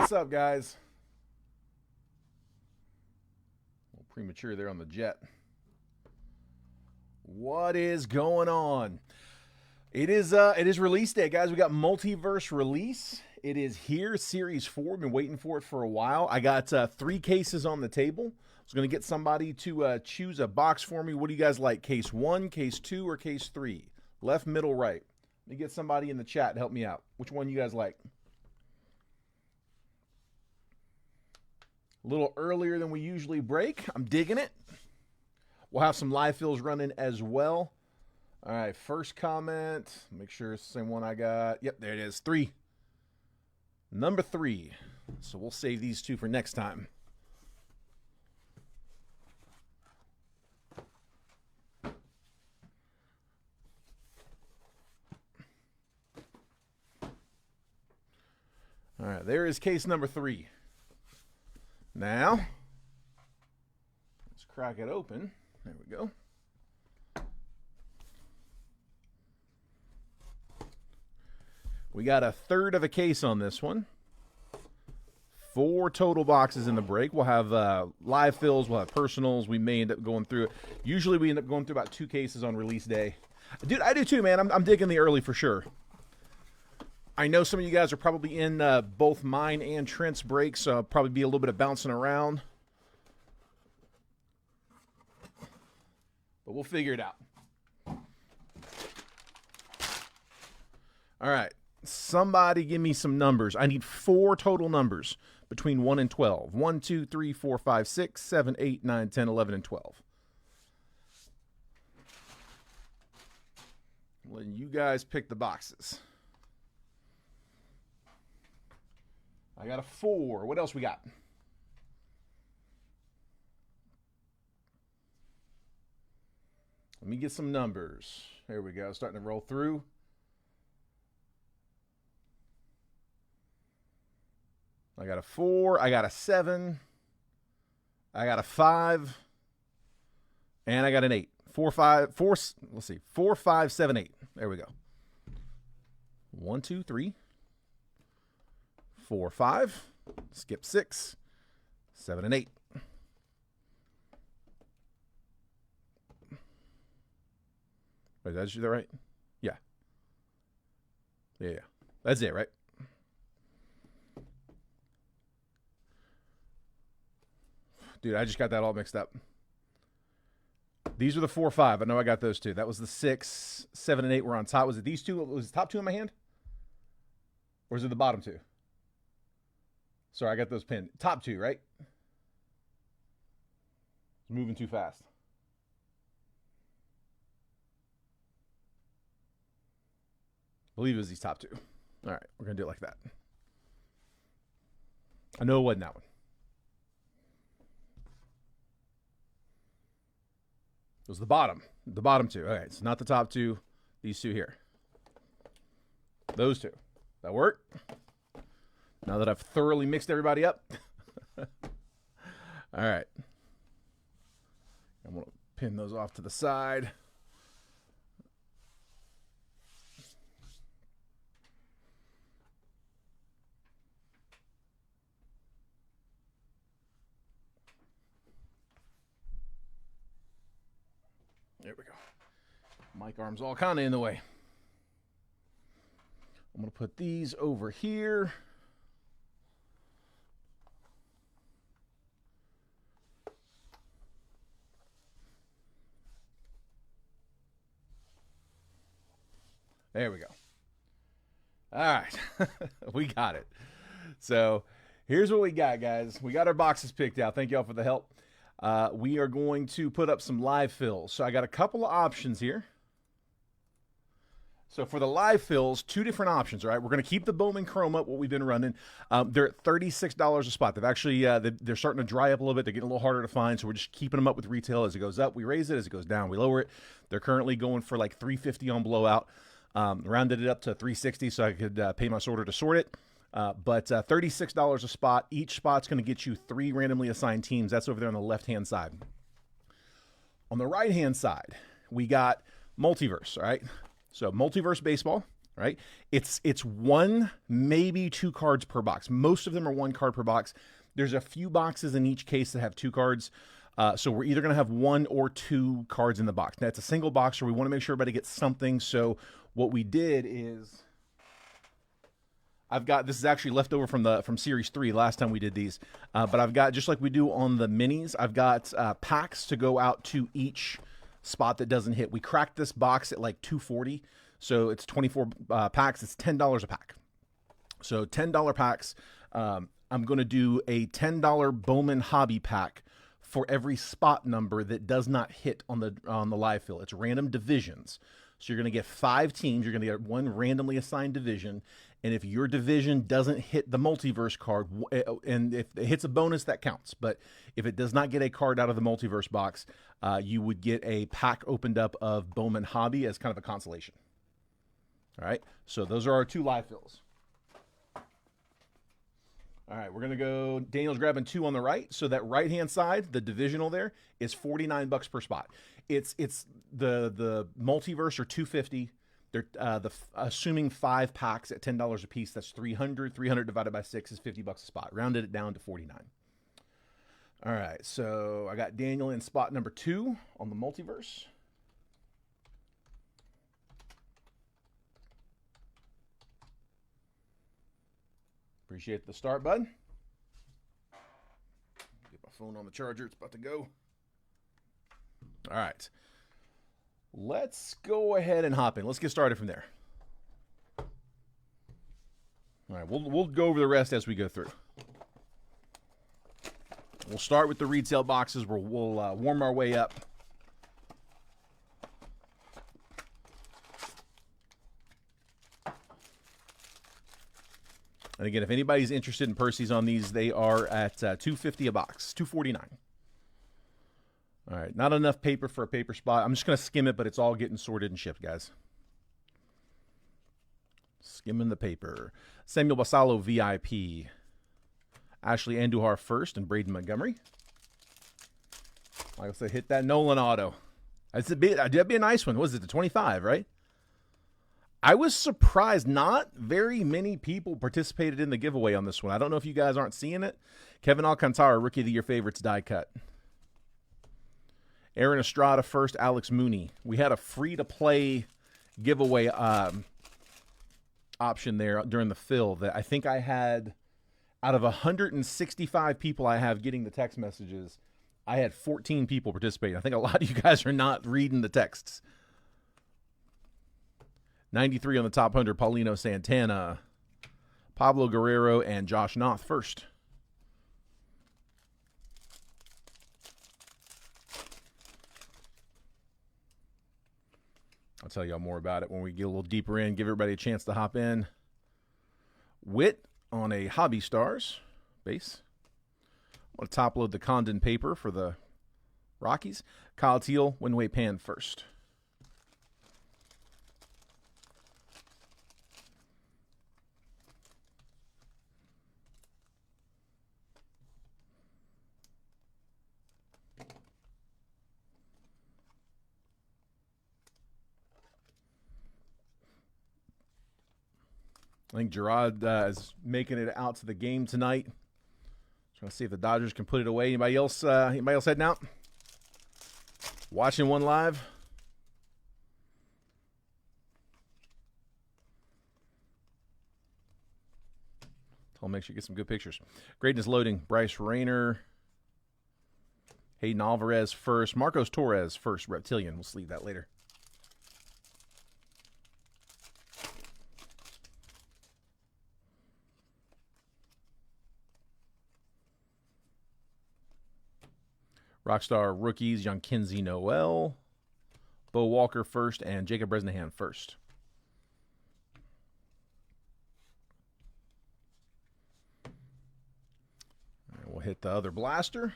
What's up, guys? A little premature there on the jet. What is going on? It is release day, guys. We got Multiverse release. It is here, Series 4. Been waiting for it for a while. I got 3 cases on the table. I was going to get somebody to choose a box for me. What do you guys like? Case 1, Case 2, or Case 3? Left, middle, right. Let me get somebody in the chat to help me out. Which one you guys like? A little earlier than we usually break. I'm digging it. We'll have some live fills running as well. All right, first comment. Make sure it's the same one I got. Yep, there it is. 3. Number 3. So we'll save these 2 for next time. All right, there is case number 3. Now, let's crack it open. There we go. We got a third of a case on this one. 4 total boxes in the break. We'll have live fills. We'll have personals. We may end up going through it. Usually we end up going through about 2 cases on release day. Dude, I do too, man. I'm digging the early for sure. I know some of you guys are probably in both mine and Trent's breaks, so I'll probably be a little bit of bouncing around. But we'll figure it out. All right. Somebody give me some numbers. I need 4 total numbers between 1 and 12. 1, 2, 3, 4, 5, 6, 7, 8, 9, 10, 11, and 12. I'm letting you guys pick the boxes. I got a 4. What else we got? Let me get some numbers. There we go. Starting to roll through. I got a 4. I got a 7. I got a 5. And I got an 8. 4, 5, 4. Let's see. 4, 5, 7, 8. There we go. 1, 2, 3. 4, 5, skip 6, 7, and 8. Wait, is that right? Yeah. Yeah. That's it, right? Dude, I just got that all mixed up. These are the 4, 5. I know I got those 2. That was the 6, 7, and 8 were on top. Was it these 2? Was the top 2 in my hand? Or is it the bottom 2? Sorry, I got those pinned. Top 2, right? It's moving too fast. I believe it was these top 2. All right, we're going to do it like that. I know it wasn't that one. It was the bottom. The bottom 2. All right, it's not the top 2. These 2 here. Those 2. That work? Now that I've thoroughly mixed everybody up. All right. I'm going to pin those off to the side. There we go. Mic arm's all kind of in the way. I'm going to put these over here. There we go. All right. We got it. So here's what we got, guys. We got our boxes picked out. Thank y'all for the help. We are going to put up some live fills. So I got a couple of options here. So for the live fills, 2 different options, all right? We're going to keep the Bowman Chrome up, what we've been running. They're at $36 a spot. They've actually, they're starting to dry up a little bit. They're getting a little harder to find, so we're just keeping them up with retail. As it goes up, we raise it. As it goes down, we lower it. They're currently going for like $350 on blowout. Rounded it up to $360 so I could pay my sorter to sort it. But $36 a spot. Each spot's going to get you 3 randomly assigned teams. That's over there on the left-hand side. On the right-hand side, we got Multiverse, all right? So Multiverse Baseball, right? It's one, maybe 2 cards per box. Most of them are 1 card per box. There's a few boxes in each case that have 2 cards. So we're either going to have 1 or 2 cards in the box. Now, it's a single box, so we want to make sure everybody gets something. So what we did is, this is actually left over from Series 3, last time we did these. But I've got, just like we do on the minis, I've got packs to go out to each spot that doesn't hit. We cracked this box at like $2.40. So it's 24 packs. It's $10 a pack. So $10 packs. I'm going to do a $10 Bowman Hobby pack for every spot number that does not hit on the live fill. It's random divisions. So you're going to get 5 teams. You're going to get 1 randomly assigned division. And if your division doesn't hit the multiverse card, and if it hits a bonus, that counts. But if it does not get a card out of the multiverse box, you would get a pack opened up of Bowman Hobby as kind of a consolation. All right, so those are our 2 live fills. All right, we're going to go, Daniel's grabbing 2 on the right. So that right-hand side, the divisional there, is $49 per spot. It's the multiverse are $250. They're assuming 5 packs at $10 a piece. That's $300. 300 divided by 6 is $50 a spot. Rounded it down to 49. All right, so I got Daniel in spot number 2 on the multiverse. Appreciate the start, bud. Get my phone on the charger. It's about to go. All right. Let's go ahead and hop in. Let's get started from there. All right, we'll go over the rest as we go through. We'll start with the retail boxes. We'll warm our way up. And again, if anybody's interested in Percy's on these, they are at $2.50 a box, $2.49. All right, not enough paper for a paper spot. I'm just going to skim it, but it's all getting sorted and shipped, guys. Skimming the paper. Samuel Basallo, VIP. Ashley Andujar first, and Braden Montgomery. Like I said, hit that Nolan auto. That'd be a nice one. What was it, the 25, right? I was surprised not very many people participated in the giveaway on this one. I don't know if you guys aren't seeing it. Kevin Alcantara, Rookie of the Year favorites, die cut. Aaron Estrada first, Alex Mooney. We had a free-to-play giveaway option there during the fill that I think I had, out of 165 people I have getting the text messages, I had 14 people participating. I think a lot of you guys are not reading the texts. 93 on the top 100, Paulino Santana, Pablo Guerrero, and Josh Noth first. I'll tell y'all more about it when we get a little deeper in, give everybody a chance to hop in. Witt on a Hobby Stars base. I'm going to top load the Condon paper for the Rockies. Kyle Teal, Winway Pan first. I think Gerard is making it out to the game tonight. Trying to see if the Dodgers can put it away. Anybody else heading out? Watching one live? I'll make sure you get some good pictures. Greatness loading. Bryce Rayner. Hayden Alvarez first. Marcos Torres first. Reptilian. We'll sleeve that later. Rockstar rookies, Kinsey Noel, Bo Walker first, and Jacob Bresnahan first. And we'll hit the other blaster.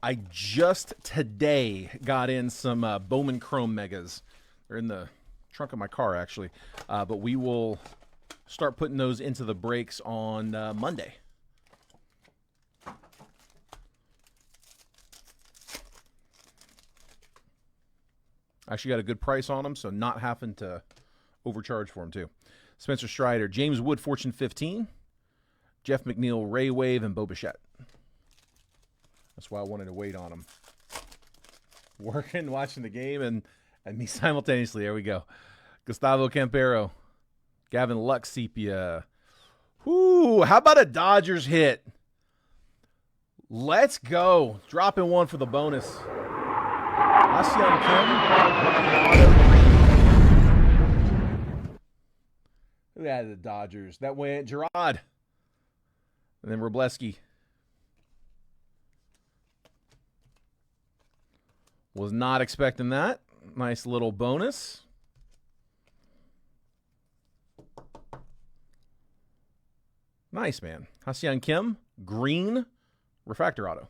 I just today got in some Bowman Chrome Megas. They're in the trunk of my car, actually. But we will start putting those into the breaks on Monday. Actually got a good price on them, so not having to overcharged for him, too. Spencer Strider, James Wood, Fortune 15. Jeff McNeil, Ray Wave, and Bo Bichette. That's why I wanted to wait on him. Working, watching the game, and me simultaneously. There we go. Gustavo Campero, Gavin Lux, Sepia. Whoo, how about a Dodgers hit? Let's go. Dropping one for the bonus. Asyeon Kim. Who had the Dodgers? That went Gerard. And then Robleski. Was not expecting that. Nice little bonus. Nice, man. Hassan Kim, green, refractor auto.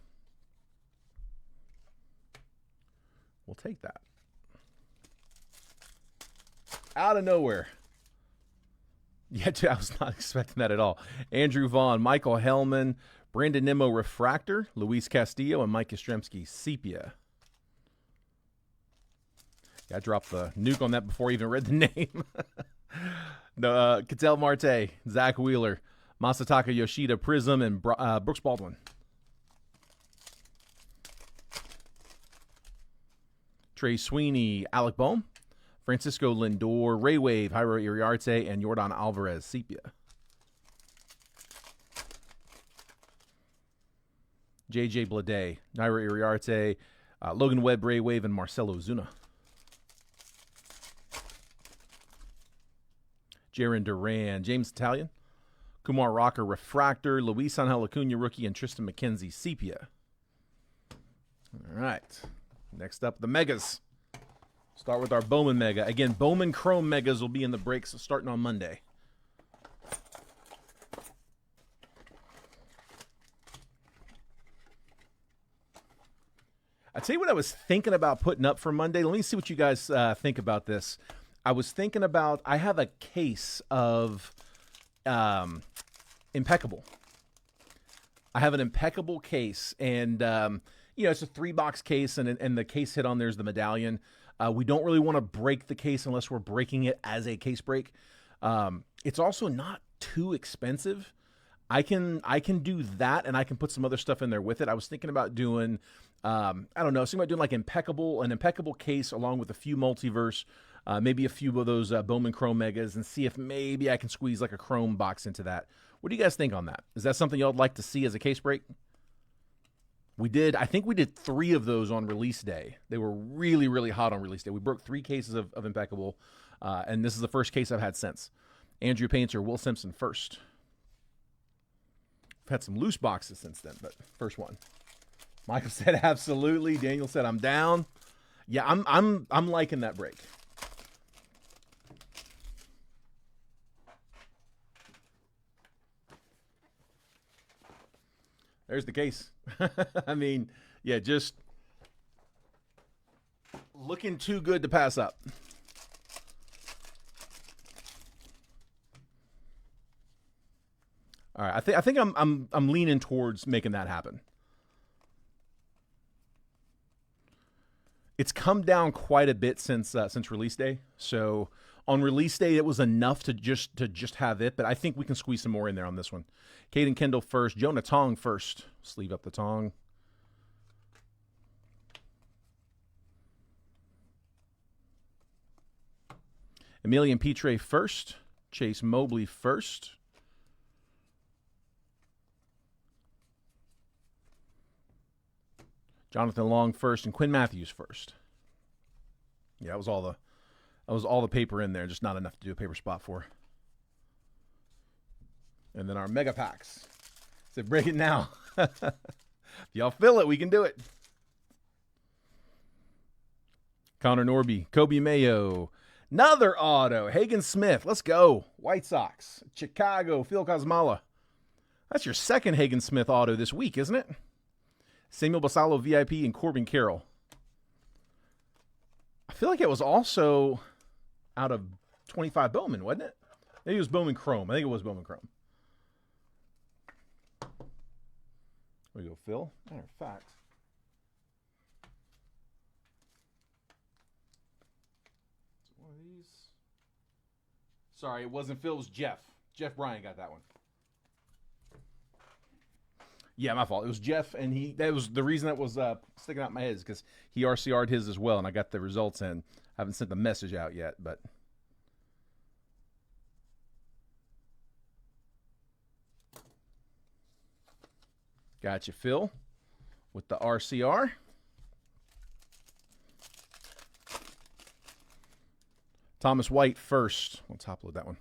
We'll take that. Out of nowhere. Yeah, I was not expecting that at all. Andrew Vaughn, Michael Hellman, Brandon Nimmo, refractor, Luis Castillo, and Mike Yastrzemski, sepia. Yeah, I dropped the nuke on that before I even read the name. No, Ketel Marte, Zach Wheeler, Masataka Yoshida, Prism, and Brooks Baldwin. Trey Sweeney, Alec Bohm, Francisco Lindor, Ray Wave, Jairo Iriarte, and Yordan Alvarez, sepia. JJ Blade, Jairo Iriarte, Logan Webb, Ray Wave, and Marcelo Zuna. Jaron Duran, James Italian, Kumar Rocker, refractor, Luis Angel Acuna, rookie, and Tristan McKenzie, sepia. All right. Next up, the Megas. Start with our Bowman Mega. Again, Bowman Chrome Megas will be in the breaks starting on Monday. I tell you what I was thinking about putting up for Monday. Let me see what you guys think about this. I was thinking about, I have a case of Impeccable. I have an Impeccable case, and you know, it's a 3-box case, and the case hit on there's the medallion. We don't really want to break the case unless we're breaking it as a case break. It's also not too expensive. I can do that, and I can put some other stuff in there with it. I was thinking about doing, I don't know, thinking about doing like an Impeccable case along with a few multiverse, maybe a few of those Bowman Chrome Megas, and see if maybe I can squeeze like a Chrome box into that. What do you guys think on that? Is that something y'all would like to see as a case break? I think we did 3 of those on release day. They were really, really hot on release day. We broke 3 cases of Impeccable, and this is the first case I've had since. Andrew Painter, Will Simpson first. I've had some loose boxes since then, but first one. Michael said absolutely. Daniel said I'm down. Yeah, I'm liking that break. There's the case. I mean, yeah, just looking too good to pass up. All right, I think I'm leaning towards making that happen. It's come down quite a bit since release day. So on release day, it was enough to just have it, but I think we can squeeze some more in there on this one. Caden Kendall first, Jonah Tong first. Sleeve up the Tong. Emilian Petre first, Chase Mobley first. Jonathan Long first, and Quinn Matthews first. Yeah, that was all the paper in there, just not enough to do a paper spot for. And then our mega packs. So break it now. If y'all feel it, we can do it. Connor Norby, Kobe Mayo, another auto, Hagen Smith. Let's go. White Sox, Chicago, Phil Kosmala. That's your second Hagen Smith auto this week, isn't it? Samuel Basalo VIP and Corbin Carroll. I feel like it was also out of 25 Bowman, wasn't it? Maybe it was Bowman Chrome. I think it was Bowman Chrome. There we go, Phil. Matter of fact. One of these. Sorry, it wasn't Phil. It was Jeff. Jeff Bryan got that one. Yeah, my fault. It was Jeff, and that was the reason that was sticking out in my head is because he RCR'd his as well, and I got the results in. I haven't sent the message out yet, but got you, Phil, with the RCR. Thomas White first. We'll top load that one.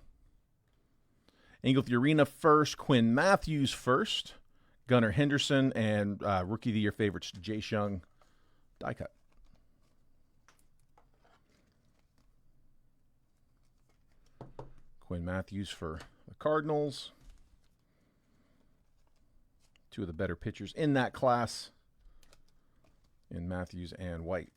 Engel Fiorina first. Quinn Matthews first. Gunnar Henderson and Rookie of the Year favorites, Jay Shung die cut. Quinn Matthews for the Cardinals. Two of the better pitchers in that class in Matthews and White.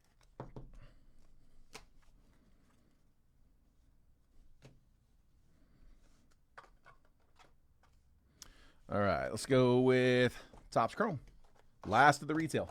All right, let's go with Topps Chrome. Last of the retail.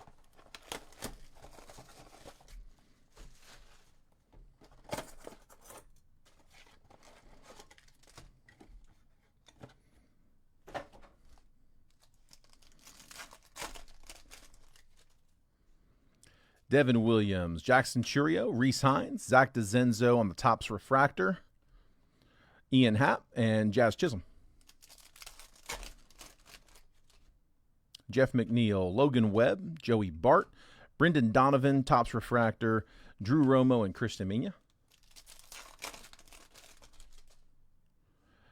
Devin Williams, Jackson Churio, Reese Hines, Zach DeZenzo on the Topps Refractor, Ian Happ, and Jazz Chisholm. Jeff McNeil, Logan Webb, Joey Bart, Brendan Donovan, Topps Refractor, Drew Romo, and Chris Domina.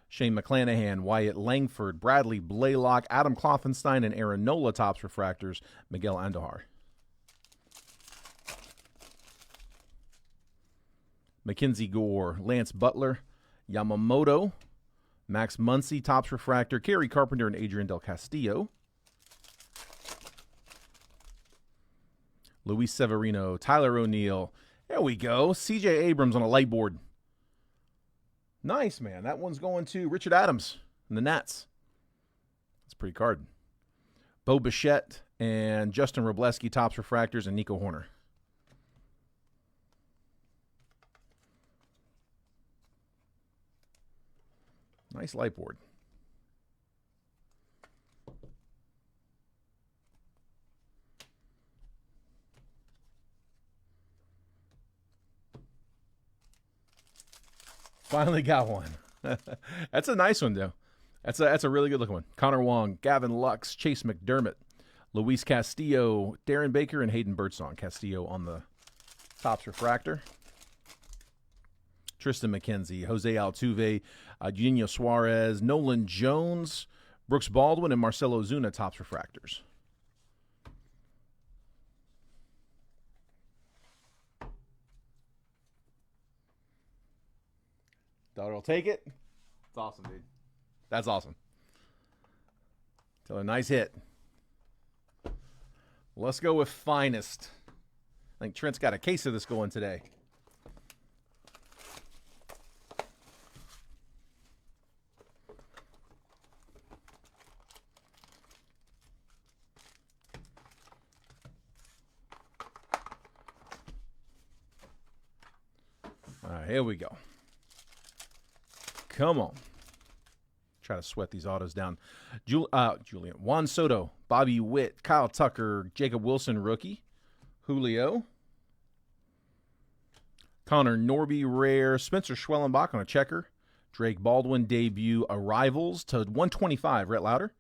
Shane McClanahan, Wyatt Langford, Bradley Blaylock, Adam Klopfenstein, and Aaron Nola, Topps Refractors, Miguel Andujar. Mackenzie Gore, Lance Butler, Yamamoto, Max Muncy, Topps Refractor, Kerry Carpenter, and Adrian Del Castillo. Luis Severino, Tyler O'Neill. There we go. CJ Abrams on a light board. Nice, man. That one's going to Richard Adams and the Nats. That's a pretty card. Bo Bichette and Justin Robleski, Topps Refractors, and Nico Horner. Nice light board. Finally got one. That's a nice one, though. That's a really good looking one. Connor Wong, Gavin Lux, Chase McDermott, Luis Castillo, Darren Baker, and Hayden Birdsong. Castillo on the Topps Refractor. Tristan McKenzie, Jose Altuve, Eugenio Suarez, Nolan Jones, Brooks Baldwin, and Marcelo Zuna, Topps Refractors. Daughter will take it. It's awesome, dude. That's awesome. Tell her, nice hit. Let's go with Finest. I think Trent's got a case of this going today. All right, here we go. Come on. Try to sweat these autos down. Julian. Juan Soto, Bobby Witt, Kyle Tucker, Jacob Wilson, rookie. Julio. Connor Norby, rare. Spencer Schwellenbach on a checker. Drake Baldwin, debut. Arrivals to 125, Rhett Lauder.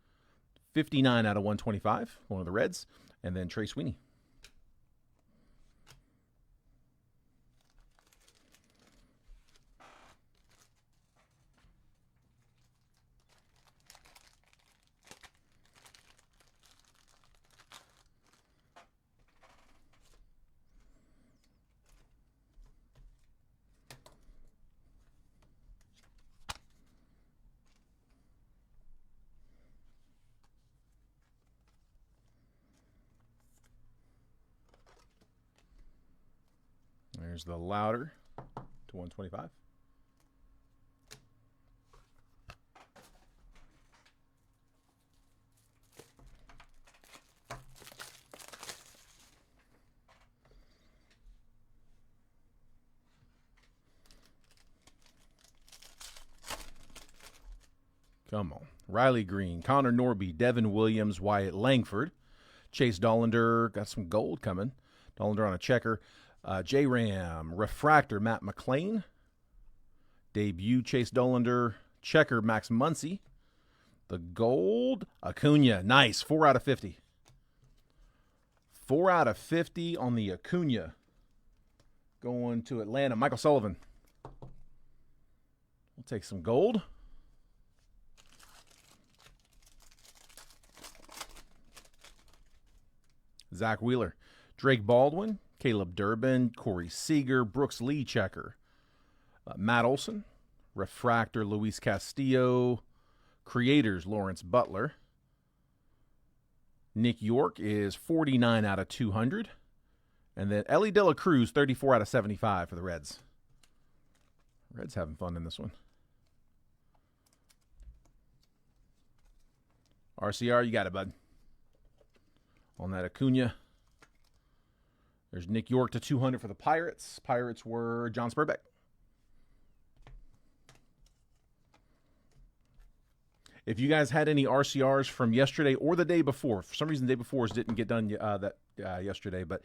59 out of 125, one of the Reds. And then Trey Sweeney. There's the Lauder to 125. Come on. Riley Green, Connor Norby, Devin Williams, Wyatt Langford, Chase Dollander, got some gold coming. Dollander on a checker. J-Ram, Refractor, Matt McClain. Debut, Chase Dollander. Checker, Max Muncy. The gold, Acuna. Nice. 4 out of 50. 4 out of 50 on the Acuna. Going to Atlanta. Michael Sullivan. We'll take some gold. Zach Wheeler. Drake Baldwin. Caleb Durbin. Corey Seager. Brooks Lee checker. Matt Olson. Refractor, Luis Castillo. Creators, Lawrence Butler. Nick York is 49 out of 200. And then Ellie De La Cruz, 34 out of 75 for the Reds. Reds having fun in this one. RCR, you got it, bud. On that Acuna. There's Nick York to 200 for the Pirates. Pirates were John Spurbeck. If you guys had any RCRs from yesterday or the day before, for some reason the day before's didn't get done yesterday, but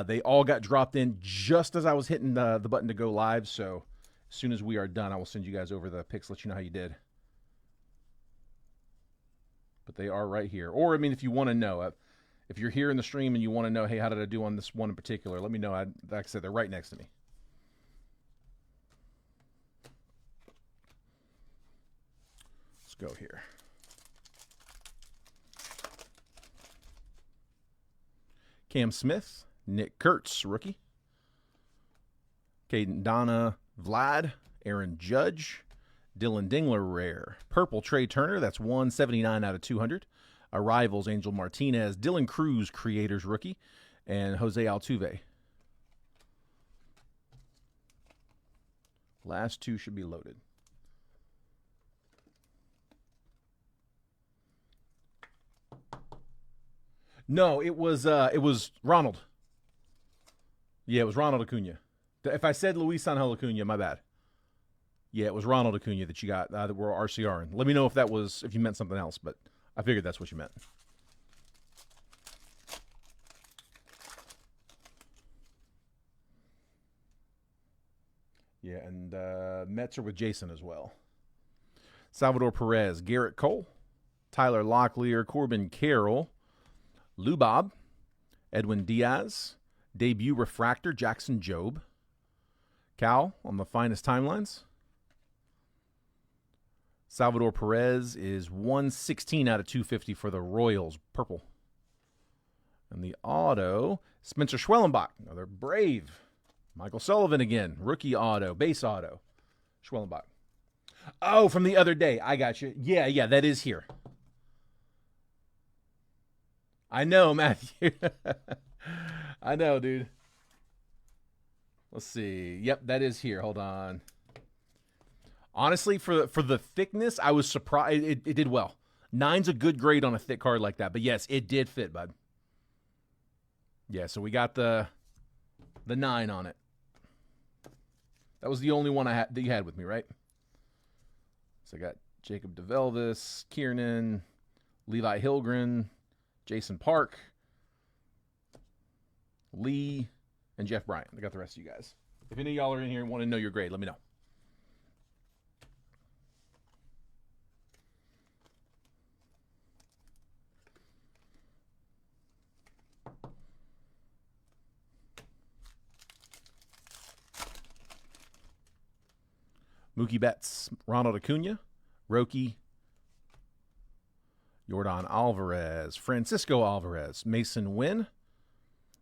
they all got dropped in just as I was hitting the button to go live. So as soon as we are done, I will send you guys over the pics, let you know how you did. But they are right here. Or, I mean, if you want to know, if you're here in the stream and you want to know, hey, how did I do on this one in particular, let me know. Like I said, they're right next to me. Let's go here. Cam Smith, Nick Kurtz, rookie. Caden Donna, Vlad, Aaron Judge, Dylan Dingler, rare. Purple, Trey Turner, that's 179 out of 200. Arrivals, Angel Martinez, Dylan Cruz, Creators, rookie, and Jose Altuve. Last two should be loaded. No, it was Ronald. Yeah, it was Ronald Acuna. If I said Luis Angel Acuna, my bad. Yeah, it was Ronald Acuna that you got that were RCRing. Let me know if you meant something else, but I figured that's what you meant. Yeah, and Mets are with Jason as well. Salvador Perez, Garrett Cole, Tyler Locklear, Corbin Carroll, Lubob, Edwin Diaz, debut refractor, Jackson Jobe, Cal on the finest timelines. Salvador Perez is 116 out of 250 for the Royals, purple. And the auto, Spencer Schwellenbach, another Brave. Michael Sullivan again, rookie auto, base auto, Schwellenbach. Oh, from the other day, I got you. Yeah, that is here. I know, Matthew. I know, dude. Let's see. Yep, that is here. Hold on. Honestly, for the thickness, I was surprised. It did well. 9's a good grade on a thick card like that. But yes, it did fit, bud. Yeah, so we got the 9 on it. That was the only one that you had with me, right? So I got Jacob DeVelvis, Kiernan, Levi Hilgren, Jason Park, Lee, and Jeff Bryant. I got the rest of you guys. If any of y'all are in here and want to know your grade, let me know. Mookie Betts, Ronald Acuna, Roki, Yordan Alvarez, Francisco Alvarez, Mason Wynn,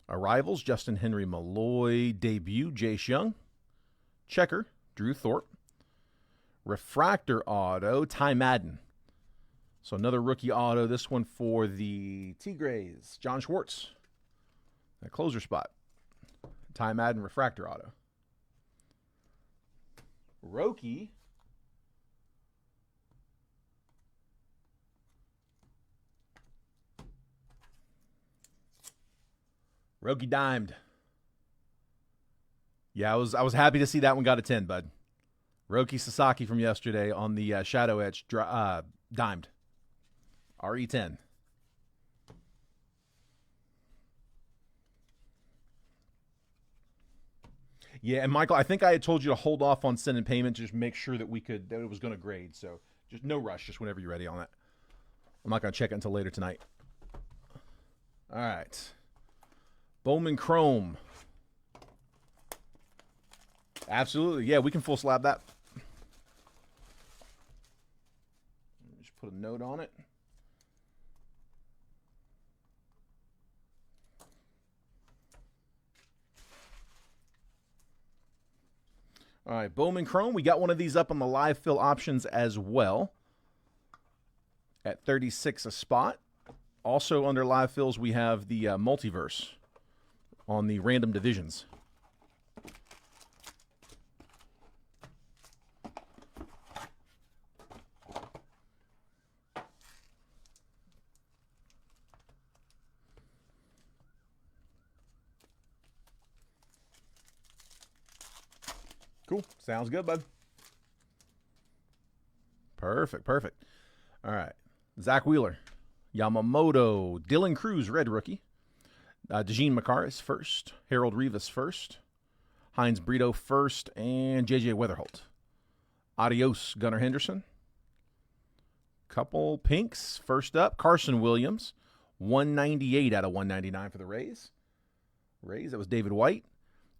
Arrivals, Justin Henry Malloy, debut, Jace Young, checker, Drew Thorpe, refractor auto, Ty Madden. So another rookie auto, this one for the Tigres, John Schwartz, that closer spot, Ty Madden refractor auto. Roki, dimed. Yeah, I was happy to see that one got a 10, bud. Roki Sasaki from yesterday on the Shadow Etch dimed. RE10. Yeah, and Michael, I think I had told you to hold off on sending payment, just make sure that that it was going to grade. So just no rush, just whenever you're ready on that. I'm not going to check it until later tonight. All right. Bowman Chrome. Absolutely. Yeah, we can full slab that. Just put a note on it. All right, Bowman Chrome. We got one of these up on the live fill options as well at 36 a spot. Also under live fills, we have the multiverse on the random divisions. Cool. Sounds good, bud. Perfect, perfect. All right. Zach Wheeler. Yamamoto. Dylan Cruz, red rookie. DeJean Makaris first. Harold Rivas first. Heinz Brito first. And J.J. Weatherholt. Adios, Gunnar Henderson. Couple pinks. First up, Carson Williams. 198 out of 199 for the Rays. That was David White.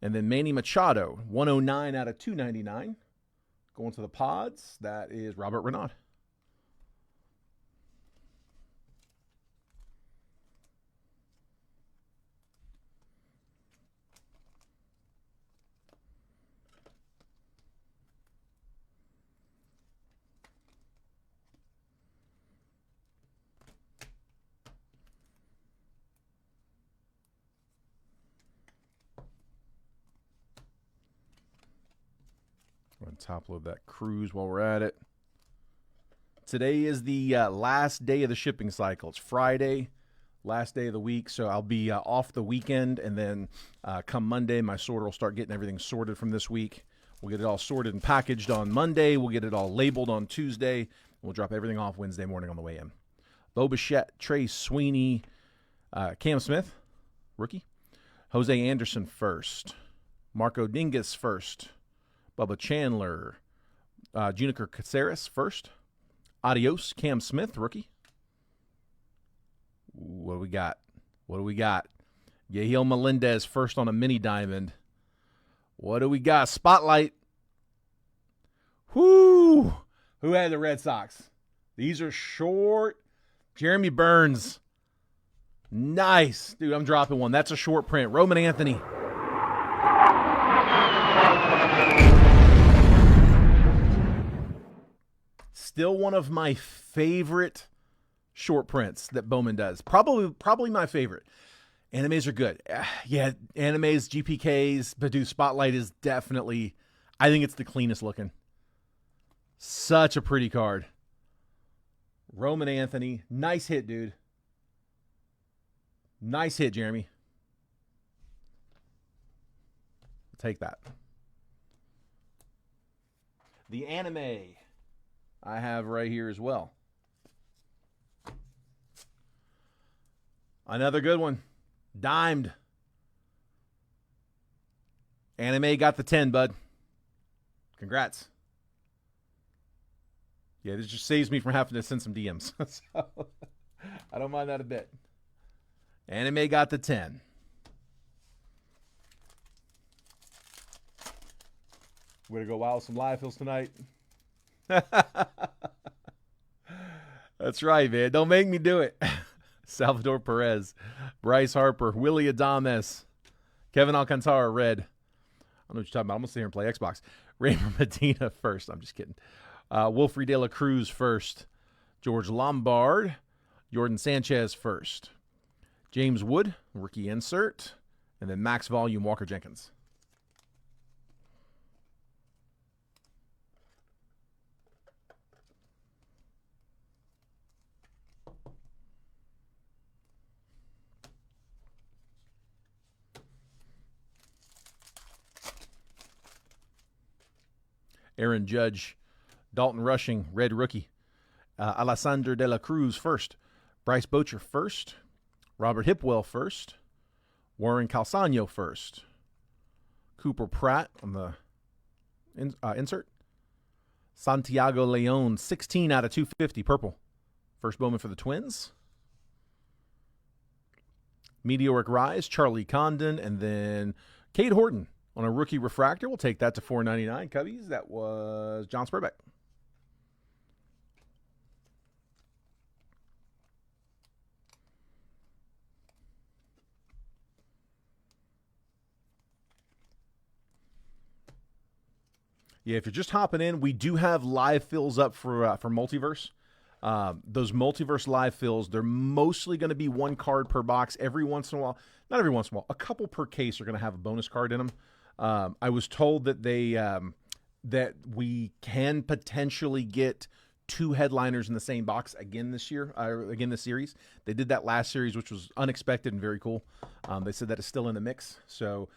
And then Manny Machado, 109 out of 299. Going to the Pods, that is Robert Renaud. Go ahead and top load that Cruise while we're at it. Today is the last day of the shipping cycle. It's Friday, last day of the week, so I'll be off the weekend, and then come Monday, my sorter will start getting everything sorted from this week. We'll get it all sorted and packaged on Monday. We'll get it all labeled on Tuesday. We'll drop everything off Wednesday morning on the way in. Bo Bichette, Trey Sweeney, Cam Smith, rookie. Jose Anderson first. Marco Dingus first. Bubba Chandler. Juniker Caceres first. Adios, Cam Smith, rookie. What do we got? Yahil Melendez first on a mini diamond. What do we got? Spotlight. Whoo! Who had the Red Sox? These are short. Jeremy Burns. Nice. Dude, I'm dropping one. That's a short print. Roman Anthony. Still one of my favorite short prints that Bowman does. Probably my favorite. Animes are good. Yeah, animes, GPKs, but dude, Spotlight is definitely, I think it's the cleanest looking. Such a pretty card. Roman Anthony. Nice hit, dude. Nice hit, Jeremy. Take that. The anime I have right here as well. Another good one. Dimed. Anime got the 10, bud. Congrats. Yeah, this just saves me from having to send some DMs. So, I don't mind that a bit. Anime got the 10. We're going to go wild with some live fills tonight. That's right, man. Don't make me do it. Salvador Perez, Bryce Harper, Willie Adames, Kevin Alcantara, red. I don't know what you're talking about. I'm going to sit here and play Xbox. Raymer Medina first. I'm just kidding. Wilfred De La Cruz first. George Lombard. Jordan Sanchez first. James Wood, rookie insert. And then max volume Walker Jenkins. Aaron Judge. Dalton Rushing, red rookie. Alessandro De La Cruz first. Bryce Boucher first. Robert Hipwell first. Warren Calzano first. Cooper Pratt on the insert. Santiago Leon, 16 out of 250, purple. First Bowman for the Twins. Meteoric Rise, Charlie Condon, and then Cade Horton on a rookie refractor. We'll take that to $4.99. Cubbies, that was John Spurbeck. Yeah, if you're just hopping in, we do have live fills up for Multiverse. Those Multiverse live fills, they're mostly going to be one card per box. Every once in a while, not every once in a while, a couple per case are going to have a bonus card in them. I was told that that we can potentially get 2 headliners in the same box again this year, again this series. They did that last series, which was unexpected and very cool. They said that is still in the mix. So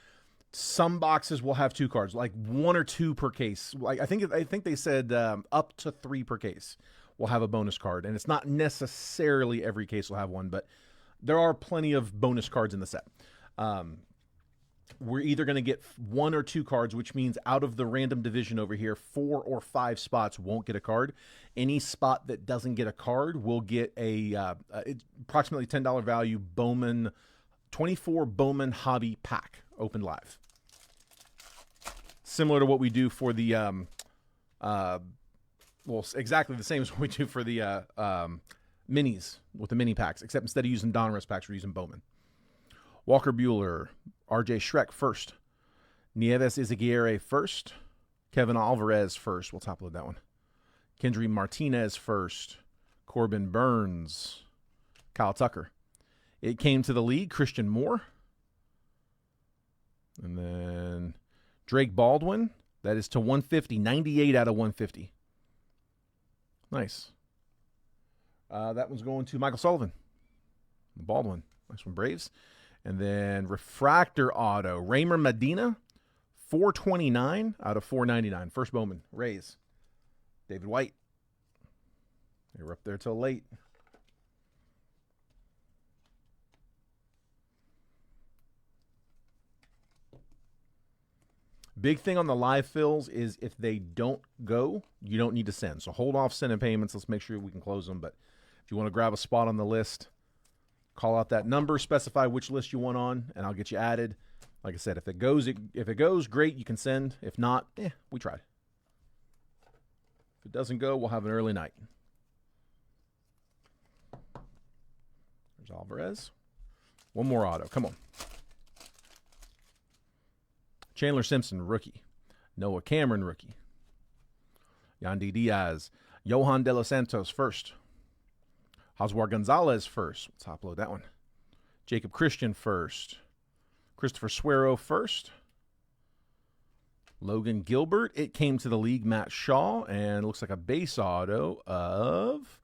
some boxes will have 2 cards, like 1 or 2 per case. Like I think they said up to 3 per case will have a bonus card, and it's not necessarily every case will have one, but there are plenty of bonus cards in the set. We're either going to get 1 or 2 cards, which means out of the random division over here, 4 or 5 spots won't get a card. Any spot that doesn't get a card will get a approximately $10 value Bowman 24 Bowman Hobby Pack open live. Similar to what we do for the well, exactly the same as what we do for the minis with the mini packs, except instead of using Donruss packs, we're using Bowman. Walker Buehler, RJ Schreck first. Nieves Izaguirre first. Kevin Alvarez first. We'll top load that one. Kendry Martinez first. Corbin Burns. Kyle Tucker. It came to the league, Christian Moore. And then Drake Baldwin. That is to 150. 98 out of 150. Nice. That one's going to Michael Sullivan. Baldwin. Nice one, Braves. And then Refractor Auto. Raymer Medina. 429 out of 499. First Bowman. Rays. David White. They were up there till late. Big thing on the live fills is if they don't go, you don't need to send. So hold off sending payments. Let's make sure we can close them. But if you want to grab a spot on the list, call out that number, specify which list you want on, and I'll get you added. Like I said, if it goes, great, you can send. If not, we tried. If it doesn't go, we'll have an early night. There's Alvarez. One more auto. Come on. Chandler Simpson, rookie. Noah Cameron, rookie. Yandy Diaz. Johan De Los Santos, first. Oswar Gonzalez, first. Let's top load that one. Jacob Christian, first. Christopher Suero, first. Logan Gilbert. It came to the league, Matt Shaw. And looks like a base auto of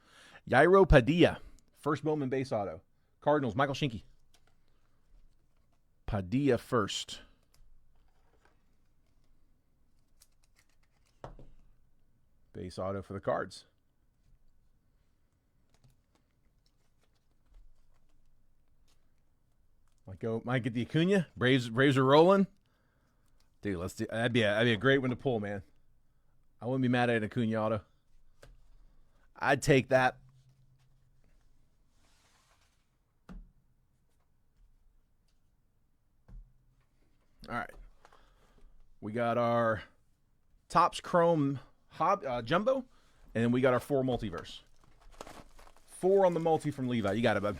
Yairo Padilla. First Bowman base auto. Cardinals, Michael Shinky. Padilla, first. Base auto for the Cards. Might get the Acuna. Braves are rolling. Dude, let's do. That'd be a great one to pull, man. I wouldn't be mad at an Acuna auto. I'd take that. All right. We got our Topps Chrome Jumbo, and then we got our 4 Multiverse. 4 on the multi from Levi. You got it, bud.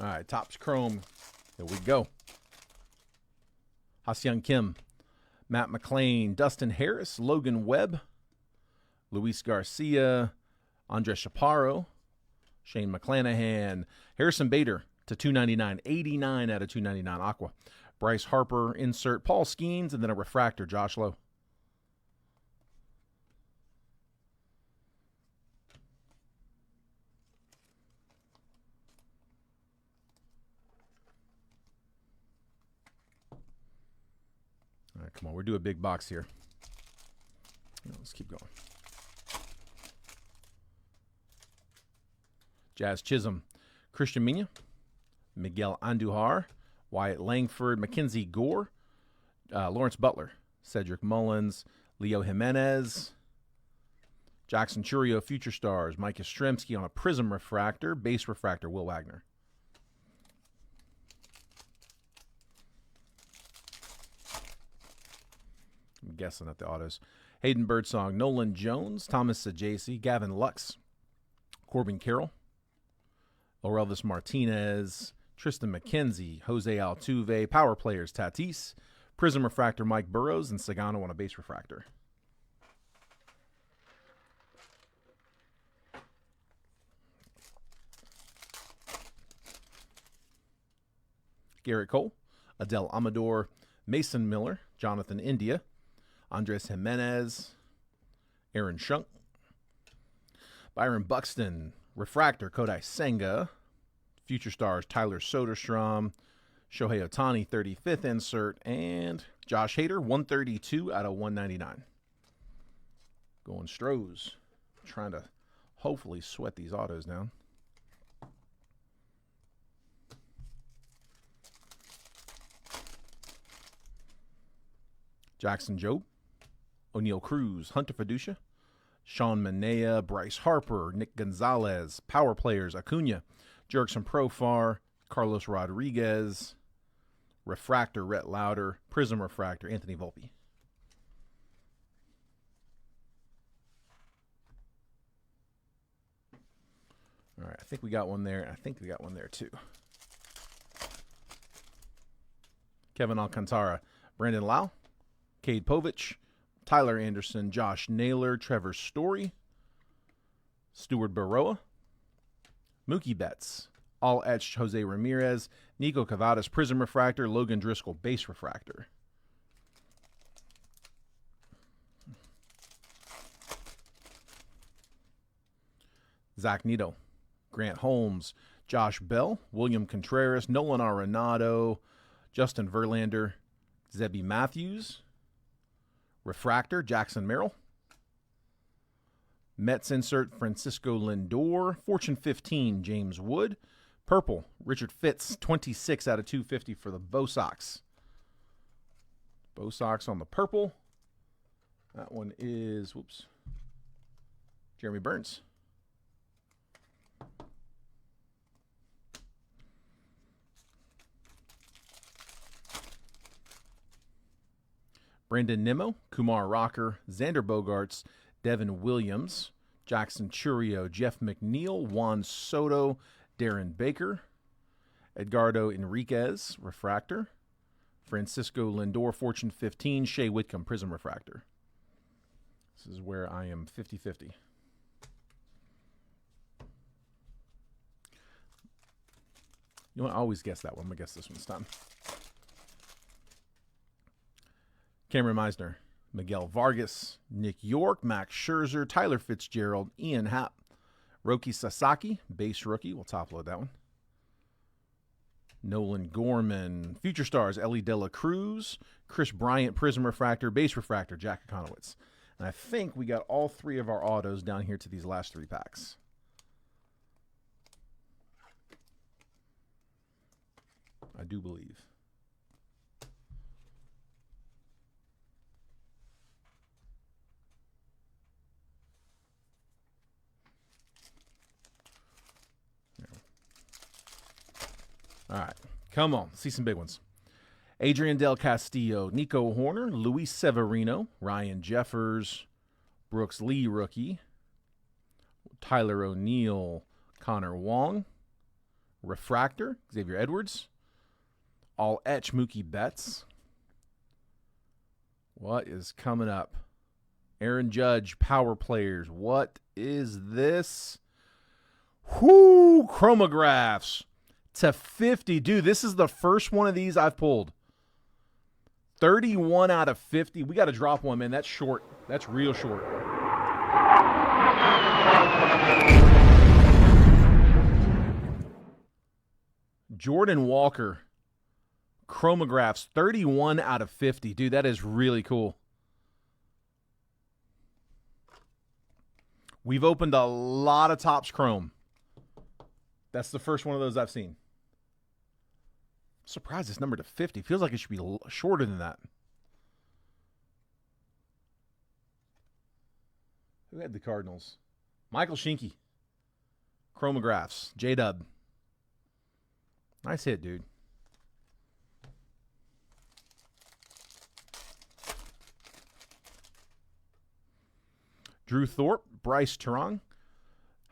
All right, Topps Chrome. Here we go. Ha-Seong Kim, Matt McClain, Dustin Harris, Logan Webb, Luis Garcia, Andres Chaparro, Shane McClanahan, Harrison Bader, to 299. 89 out of 299 Aqua. Bryce Harper insert, Paul Skeens, and then a refractor, Josh Lowe. All right, come on. We're doing a big box here. Let's keep going. Jazz Chisholm, Christian Mina, Miguel Andujar, Wyatt Langford, Mackenzie Gore, Lawrence Butler, Cedric Mullins, Leo Jimenez, Jackson Churio, Future Stars, Mike Yastrzemski on a Prism refractor, base refractor, Will Wagner. I'm guessing at the autos. Hayden Birdsong, Nolan Jones, Thomas Sajasi, Gavin Lux, Corbin Carroll, Orelvis Martinez, Tristan McKenzie, Jose Altuve, Power Players, Tatis, Prism Refractor, Mike Burrows, and Sagano on a base refractor. Garrett Cole, Adele Amador, Mason Miller, Jonathan India, Andres Jimenez, Aaron Shunk, Byron Buxton, Refractor, Kodai Senga, Future Stars, Tyler Soderstrom, Shohei Ohtani, 35th insert, and Josh Hader, 132 out of 199. Going Stros, trying to hopefully sweat these autos down. Jackson Jobe, O'Neal Cruz, Hunter Fiducia, Sean Manea, Bryce Harper, Nick Gonzalez, Power Players, Acuna, Jerkson Profar, Carlos Rodriguez, Refractor, Rhett Lauder, Prism Refractor, Anthony Volpe. All right, I think we got one there. I think we got one there too. Kevin Alcantara, Brandon Lau, Cade Povich, Tyler Anderson, Josh Naylor, Trevor Story, Stuart Baroa, Mookie Betts, all etched Jose Ramirez, Nico Cavadas, Prism Refractor, Logan Driscoll, base refractor. Zach Neto, Grant Holmes, Josh Bell, William Contreras, Nolan Arenado, Justin Verlander, Zebby Matthews, Refractor, Jackson Merrill, Mets insert, Francisco Lindor, Fortune 15, James Wood, Purple, Richard Fitz, 26 out of 250 for the Bo Sox. Bo Sox on the purple. That one is, whoops, Jeremy Burns. Brandon Nimmo, Kumar Rocker, Xander Bogaerts, Devin Williams, Jackson Churio, Jeff McNeil, Juan Soto, Darren Baker, Edgardo Enriquez, Refractor, Francisco Lindor, Fortune 15, Shea Whitcomb, Prism Refractor. This is where I am 50-50. You know what? I always guess that one. I'm going to guess this one this time. Cameron Meisner, Miguel Vargas, Nick York, Max Scherzer, Tyler Fitzgerald, Ian Happ, Roki Sasaki, base rookie. We'll top load that one. Nolan Gorman, Future Stars, Ellie De La Cruz, Chris Bryant, Prism Refractor, base refractor, Jack Econowitz. And I think we got all three of our autos down here to these last three packs. I do believe. All right, come on. See some big ones. Adrian Del Castillo, Nico Horner, Luis Severino, Ryan Jeffers, Brooks Lee rookie, Tyler O'Neill, Connor Wong, Refractor, Xavier Edwards, all etch Mookie Betts. What is coming up? Aaron Judge, Power Players. What is this? Whoo, chromographs. to 50. Dude, this is the first one of these I've pulled. 31 out of 50. We got to drop one, man. That's short. That's real short. Jordan Walker. Chromographs. 31 out of 50. Dude, that is really cool. We've opened a lot of Topps Chrome. That's the first one of those I've seen. Surprised this number to 50. Feels like it should be shorter than that. Who had the Cardinals? Michael Shinky. Chromographs. J-Dub. Nice hit, dude. Drew Thorpe. Bryce Turang.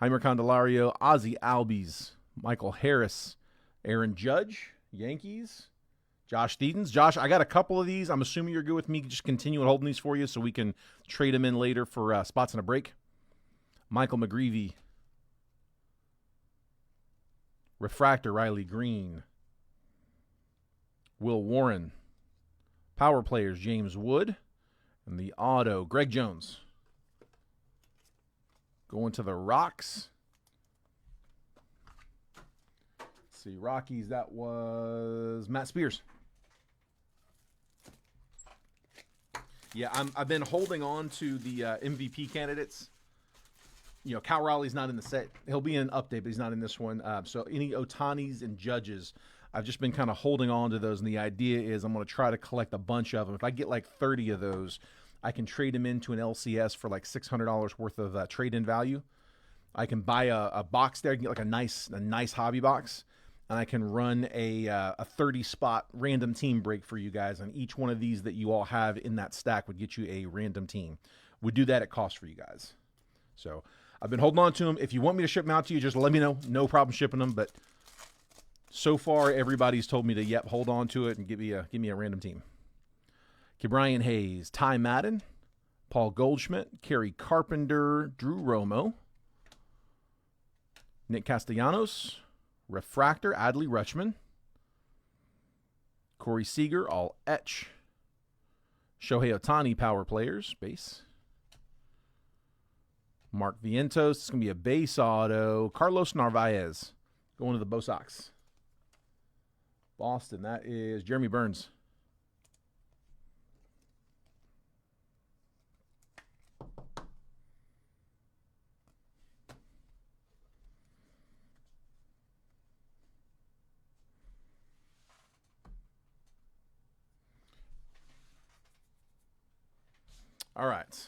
Heimer Candelario. Ozzie Albies. Michael Harris. Aaron Judge. Yankees. Josh Thedens. Josh, I got a couple of these. I'm assuming you're good with me just continuing holding these for you so we can trade them in later for spots in a break. Michael McGreevy. Refractor, Riley Green. Will Warren. Power players, James Wood. And the auto, Greg Jones. Going to the Rocks. Let's see, Rockies, that was Matt Spears. Yeah, I've been holding on to the MVP candidates. You know, Cal Raleigh's not in the set. He'll be in an update, but he's not in this one. So any Otanis and Judges, I've just been kind of holding on to those. And the idea is I'm going to try to collect a bunch of them. If I get like 30 of those, I can trade them into an LCS for like $600 worth of trade-in value. I can buy a box there. I can get like a nice hobby box. And I can run a 30-spot random team break for you guys. And each one of these that you all have in that stack would get you a random team. We'd do that at cost for you guys. So I've been holding on to them. If you want me to ship them out to you, just let me know. No problem shipping them. But so far, everybody's told me to, yep, hold on to it and give me a random team. Ke'Bryan Hayes, Ty Madden, Paul Goldschmidt, Kerry Carpenter, Drew Romo, Nick Castellanos, Refractor, Adley Rutschman, Corey Seager, all etch, Shohei Ohtani, power players, base, Mark Vientos, it's going to be a base auto, Carlos Narvaez, going to the Bo Sox. Boston, that is Jeremy Burns. All right.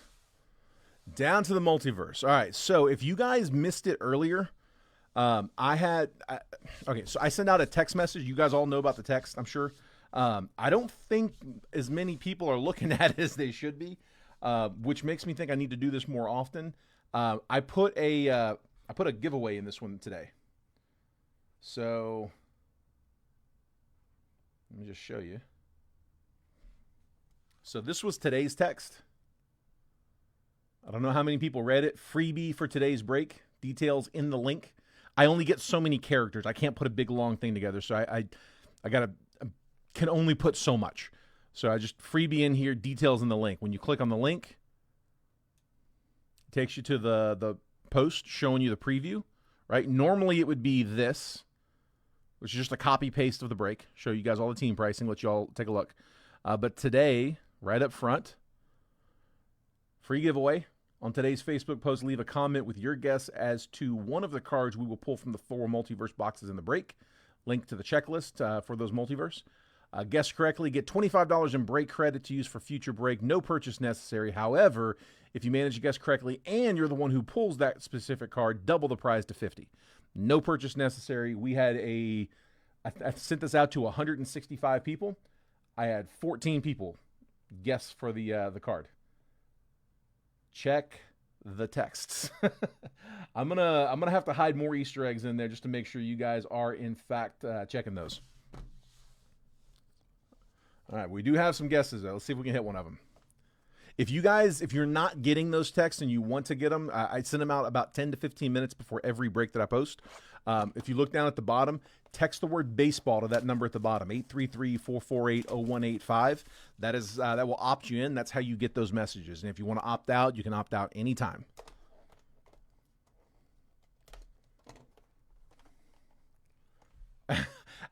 Down to the multiverse. All right. So if you guys missed it earlier, so I sent out a text message. You guys all know about the text, I'm sure. I don't think as many people are looking at it as they should be, which makes me think I need to do this more often. I put a giveaway in this one today. So let me just show you. So this was today's text. I don't know how many people read it. Freebie for today's break. Details in the link. I only get so many characters. I can't put a big long thing together, so I can only put so much. So I just freebie in here. Details in the link. When you click on the link, it takes you to the post showing you the preview. Right. Normally it would be this, which is just a copy paste of the break. Show you guys all the team pricing. Let you all take a look. But today, right up front, free giveaway. On today's Facebook post, leave a comment with your guess as to one of the cards we will pull from the 4 multiverse boxes in the break. Link to the checklist for those multiverse. Guess correctly, get $25 in break credit to use for future break. No purchase necessary. However, if you manage to guess correctly and you're the one who pulls that specific card, double the prize to $50. No purchase necessary. We had I sent this out to 165 people. I had 14 people guess for the card. Check the texts. I'm gonna have to hide more Easter eggs in there just to make sure you guys are in fact checking those. All right, we do have some guesses though. Let's see if we can hit one of them. If you're not getting those texts and you want to get them, I send them out about 10 to 15 minutes before every break that I post. If you look down at the bottom, text the word baseball to that number at the bottom, 833-448-0185. That will opt you in. That's how you get those messages. And if you want to opt out, you can opt out anytime.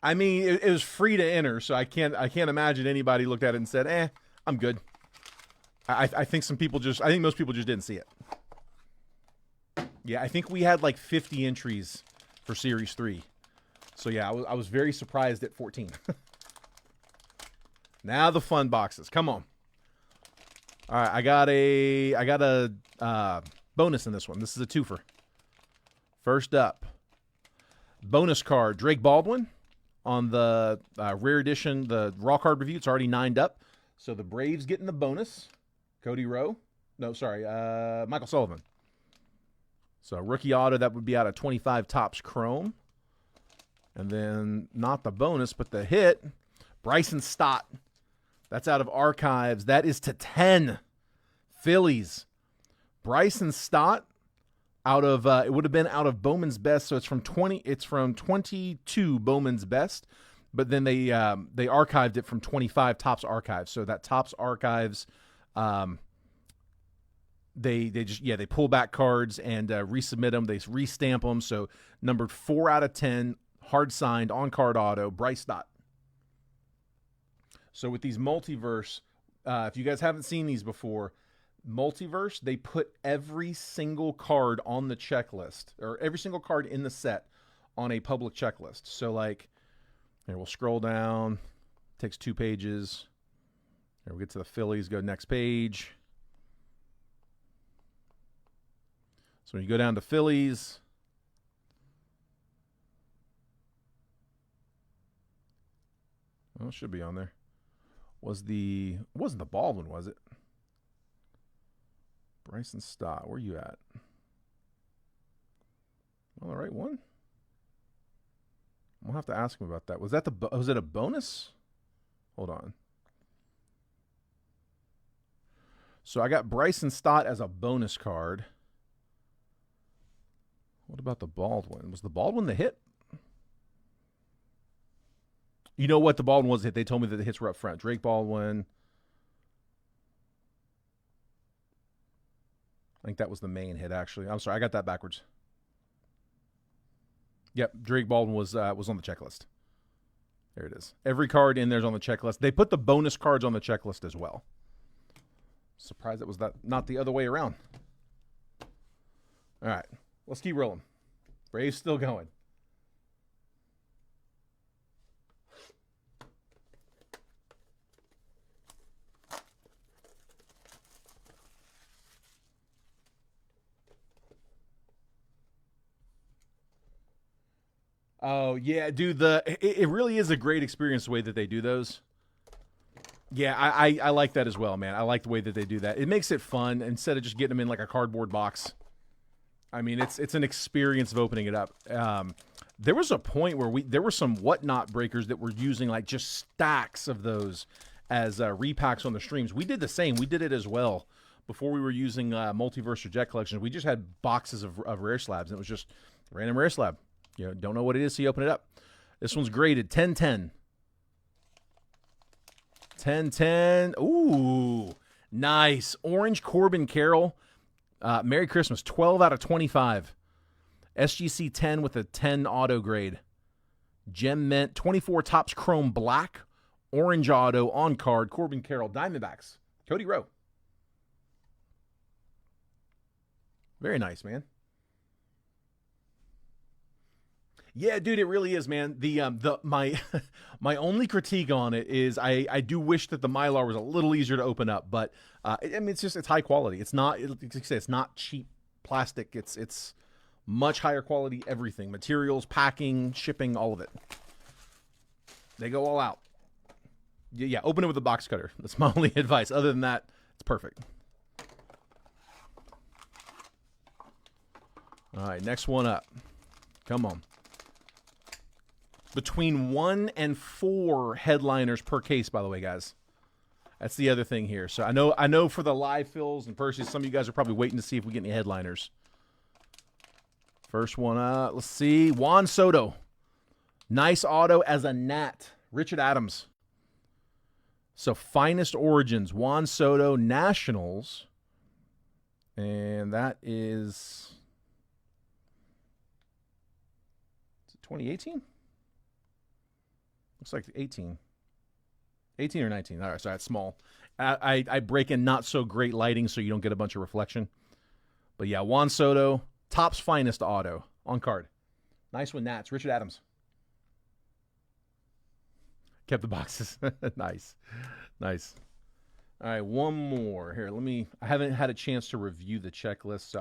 I mean, it was free to enter, so I can't imagine anybody looked at it and said, I'm good. I think most people just didn't see it. Yeah, I think we had like 50 entries for Series 3. So yeah, I was very surprised at 14. Now the fun boxes. Come on. All right, I got a bonus in this one. This is a twofer. First up, bonus card, Drake Baldwin on the rare edition, the raw card review. It's already 9'd up. So the Braves getting the bonus. Michael Sullivan. So rookie auto, that would be out of 25 Topps Chrome. And then not the bonus, but the hit, Bryson Stott. That's out of Archives. That is to 10 Phillies. Bryson Stott out of it would have been out of Bowman's Best, so it's from 22 Bowman's Best, but then they archived it from 25 Topps Archives. So that Topps Archives they pull back cards and resubmit them. They restamp them. So numbered 4 out of 10, hard signed, on card auto, Bryce Stott. So with these multiverse, if you guys haven't seen these before, multiverse, they put every single card on the checklist, or every single card in the set on a public checklist. So like, here, we'll scroll down, takes 2 pages. Here, we'll get to the Phillies, go next page. So when you go down to Phillies, well, it should be on there. Wasn't the Baldwin, was it? Bryson Stott, where you at? Well, the right one? We'll have to ask him about that. Was it a bonus? Hold on. So I got Bryson Stott as a bonus card. What about the Baldwin? Was the Baldwin the hit? You know what? The Baldwin was the hit. They told me that the hits were up front. Drake Baldwin. I think that was the main hit, actually. I'm sorry, I got that backwards. Yep, Drake Baldwin was on the checklist. There it is. Every card in there's on the checklist. They put the bonus cards on the checklist as well. Surprised it was not the other way around. All right, let's keep rolling. Braves still going. Oh, yeah, dude, it really is a great experience the way that they do those. Yeah, I like that as well, man. I like the way that they do that. It makes it fun instead of just getting them in like a cardboard box. I mean, it's an experience of opening it up. There was a point where there were some whatnot breakers that were using like just stacks of those as repacks on the streams. We did the same. We did it as well before we were using Multiverse or Jet Collections. We just had boxes of rare slabs, and it was just random rare slab. You know, don't know what it is, so you open it up. This one's graded 10-10. 10-10. Ooh, nice. Orange Corbin Carroll. Merry Christmas. 12 out of 25. SGC 10 with a 10 auto grade. Gem Mint. 24 Topps Chrome Black. Orange auto on card. Corbin Carroll. Diamondbacks. Cody Rowe. Very nice, man. Yeah, dude, it really is, man. My only critique on it is I do wish that the Mylar was a little easier to open up, but I mean it's high quality. It's not cheap plastic. It's much higher quality everything. Materials, packing, shipping, all of it. They go all out. Yeah, open it with a box cutter. That's my only advice. Other than that, it's perfect. All right, next one up. Come on. Between 1 and 4 headliners per case, by the way, guys. That's the other thing here. So I know for the live fills and Percy's, some of you guys are probably waiting to see if we get any headliners. First one up. Let's see. Juan Soto. Nice auto as a Nat. Richard Adams. So Finest Origins. Juan Soto Nationals. And that is 2018? Looks like 18. 18 or 19. All right, so that's small. I break in not so great lighting so you don't get a bunch of reflection. But yeah, Juan Soto, Topps Finest auto on card. Nice one, Nats. Richard Adams. Kept the boxes. Nice. Nice. All right, one more. Here, I haven't had a chance to review the checklist, so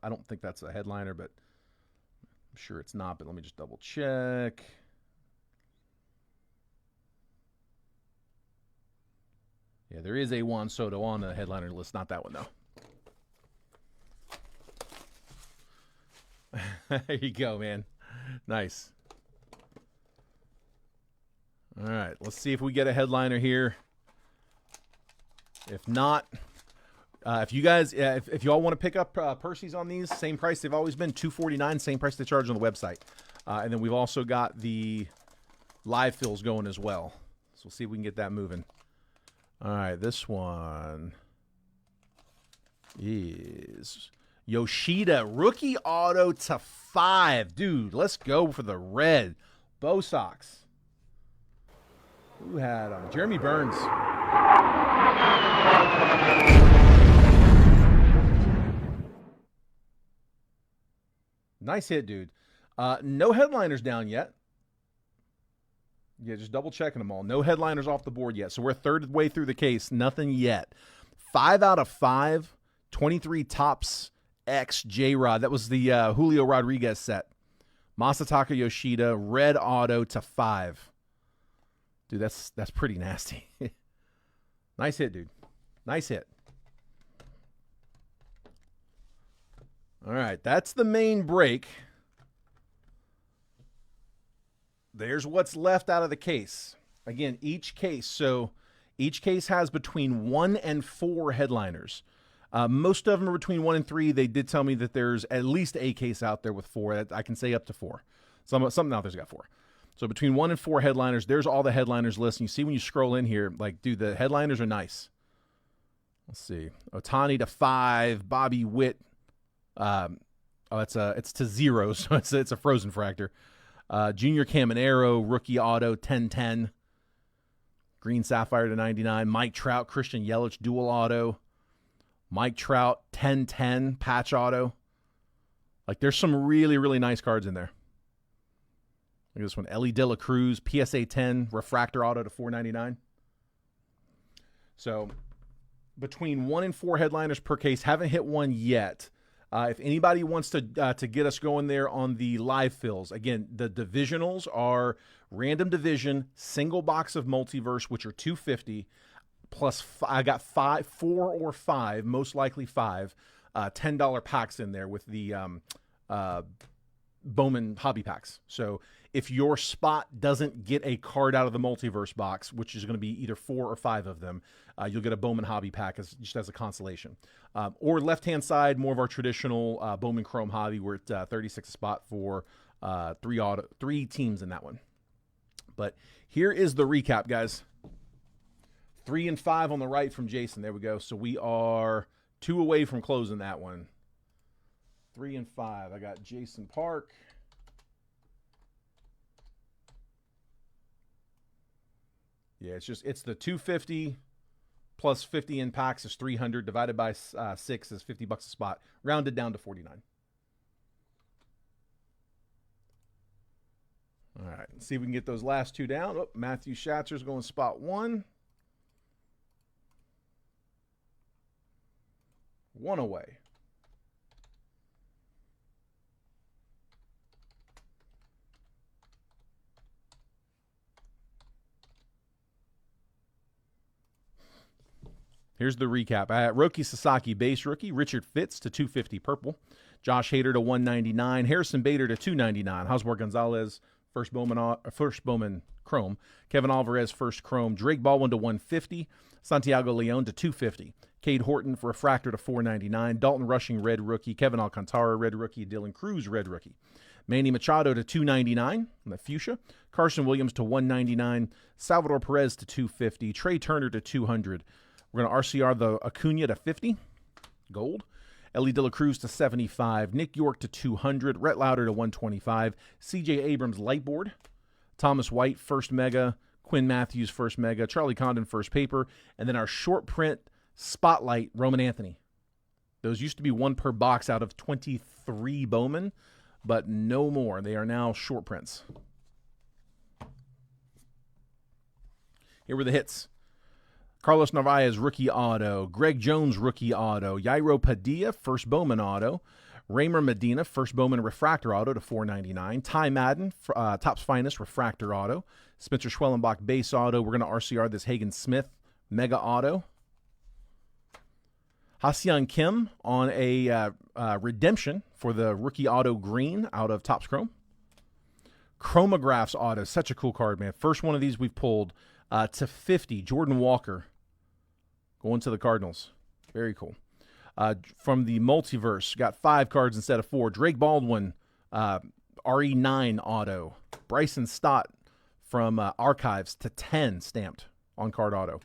I don't think that's a headliner, but I'm sure it's not, but let me just double check. Yeah, there is a Juan Soto on the headliner list. Not that one, though. There you go, man. Nice. All right, let's see if we get a headliner here. If not, if you guys, if you all want to pick up Percy's on these, same price they've always been, $249, same price they charge on the website. And then we've also got the live fills going as well. So we'll see if we can get that moving. All right, this one is Yoshida, rookie auto /5. Dude, let's go for the red. Bo Sox. Who had Jeremy Burns. Nice hit, dude. No headliners down yet. Yeah, just double checking them all. No headliners off the board yet. So we're third way through the case. Nothing yet. 5 out of 5. 23 Topps X J-Rod. That was the Julio Rodriguez set. Masataka Yoshida, red auto /5. Dude, that's pretty nasty. Nice hit, dude. Nice hit. All right, that's the main break. There's what's left out of the case. Again, each case has between 1 and 4 headliners. Most of them are between 1 and 3. They did tell me that there's at least a case out there with 4. I can say up to 4. Something out there's got 4. So between 1 and 4 headliners, there's all the headliners list. And you see when you scroll in here, like, dude, the headliners are nice. Let's see. Otani /5, Bobby Witt. It's to 0, so it's a frozen fractor. Junior Caminero, rookie auto, 10/10. Green Sapphire /99. Mike Trout, Christian Yelich, dual auto. Mike Trout, 10/10, patch auto. Like, there's some really, really nice cards in there. Look at this one. Ellie De La Cruz, PSA 10, refractor auto /499. So, between 1 and 4 headliners per case. Haven't hit one yet. If anybody wants to get us going there on the live fills, again, the divisionals are random division, single box of multiverse, which are $250, plus I got 4 or 5, most likely 5, $10 packs in there with the Bowman hobby packs. So if your spot doesn't get a card out of the multiverse box, which is going to be either 4 or 5 of them, you'll get a Bowman hobby pack just as a consolation. Or left-hand side, more of our traditional Bowman Chrome hobby. We're at 36 a spot for 3 teams in that one. But here is the recap, guys. 3 and 5 on the right from Jason. There we go. So we are 2 away from closing that one. 3 and 5. I got Jason Park. Yeah, it's the 250 plus 50 in packs is 300 divided by 6 is $50 a spot, rounded down to 49. All right, let's see if we can get those last 2 down. Oh, Matthew Schatzer's going spot 1. 1 away. Here's the recap. Roki Sasaki, base rookie. Richard Fitz to 250 purple. Josh Hader to 199. Harrison Bader to 299. Hosmer Gonzalez, first Bowman chrome. Kevin Alvarez, first chrome. Drake Baldwin to 150. Santiago Leon to 250. Cade Horton for refractor to 499. Dalton Rushing, red rookie. Kevin Alcantara, red rookie. Dylan Cruz, red rookie. Manny Machado to 299 on the fuchsia. Carson Williams to 199. Salvador Perez to 250. Trey Turner to 200. We're going to RCR the Acuna to 50. Gold. Ellie De La Cruz to 75. Nick York to 200. Rhett Lauder to 125. CJ Abrams, light board. Thomas White, first mega. Quinn Matthews, first mega. Charlie Condon, first paper. And then our short print spotlight, Roman Anthony. Those used to be one per box out of 23 Bowman, but no more. They are now short prints. Here were the hits. Carlos Narvaez, rookie auto. Greg Jones, rookie auto. Yairo Padilla, first Bowman auto. Raymer Medina, first Bowman refractor auto to 499. Ty Madden, Topps Finest refractor auto. Spencer Schwellenbach, base auto. We're going to RCR this Hagen Smith mega auto. Ha-Seong Kim on a redemption for the rookie auto green out of Topps Chrome. Chromographs auto, such a cool card, man. First one of these we've pulled to 50. Jordan Walker going to the Cardinals. Very cool. From the multiverse, got 5 cards instead of 4. Drake Baldwin, RE9 auto. Bryson Stott from Archives to 10 stamped on card auto.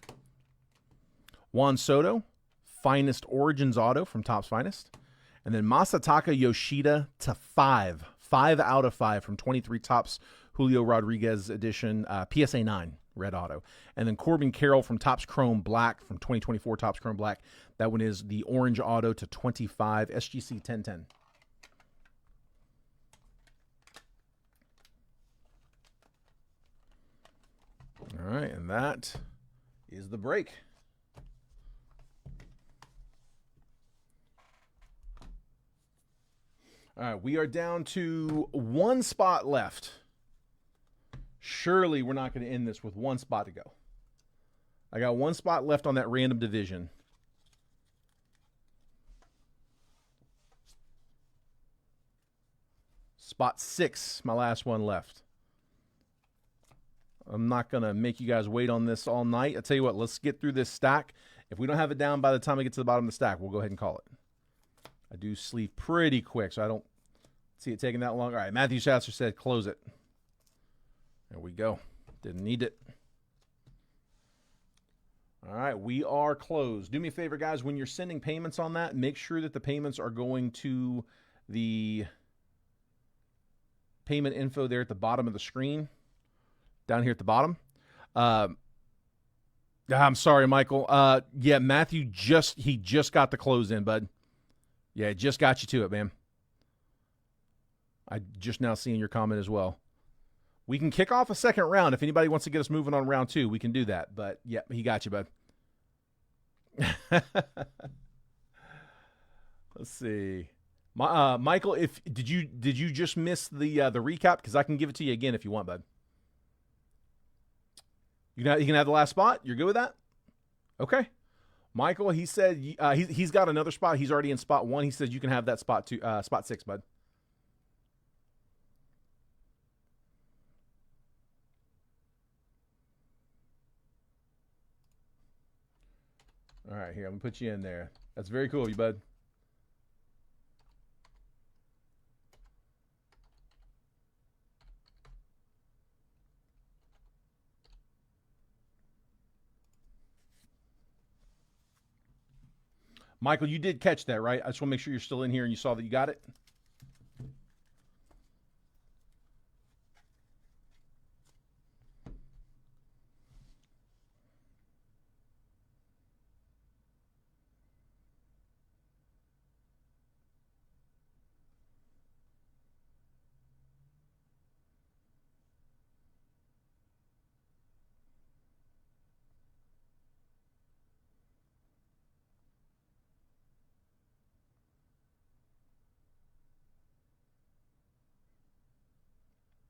Juan Soto, Finest Origins auto from Topps Finest. And then Masataka Yoshida to 5. 5 out of 5 from 23 Topps Julio Rodriguez edition, PSA 9 red auto. And then Corbin Carroll from Topps Chrome Black from 2024 Topps Chrome Black. That one is the orange auto to 25, SGC 1010. All right, and that is the break. All right, we are down to 1 spot left. Surely we're not going to end this with 1 spot to go. I got 1 spot left on that random division. Spot 6, my last one left. I'm not going to make you guys wait on this all night. I tell you what, let's get through this stack. If we don't have it down by the time I get to the bottom of the stack, we'll go ahead and call it. I do sleeve pretty quick, so I don't see it taking that long. All right, Matthew Sasser said close it. There we go. Didn't need it. All right, we are closed. Do me a favor, guys. When you're sending payments on that, make sure that the payments are going to the payment info there at the bottom of the screen. Down here at the bottom. I'm sorry, Michael. Yeah, Matthew just got the close in, bud. Yeah, it just got you to it, man. I just now seeing your comment as well. We can kick off a second round. If anybody wants to get us moving on round 2, we can do that. But, yeah, he got you, bud. Let's see. Michael, did you just miss the recap? Because I can give it to you again if you want, bud. You can have the last spot? You're good with that? Okay. Michael, he said he's got another spot. He's already in spot 1. He said you can have that spot 2, spot 6, bud. All right, here, I'm going to put you in there. That's very cool of you, bud. Michael, you did catch that, right? I just want to make sure you're still in here and you saw that you got it.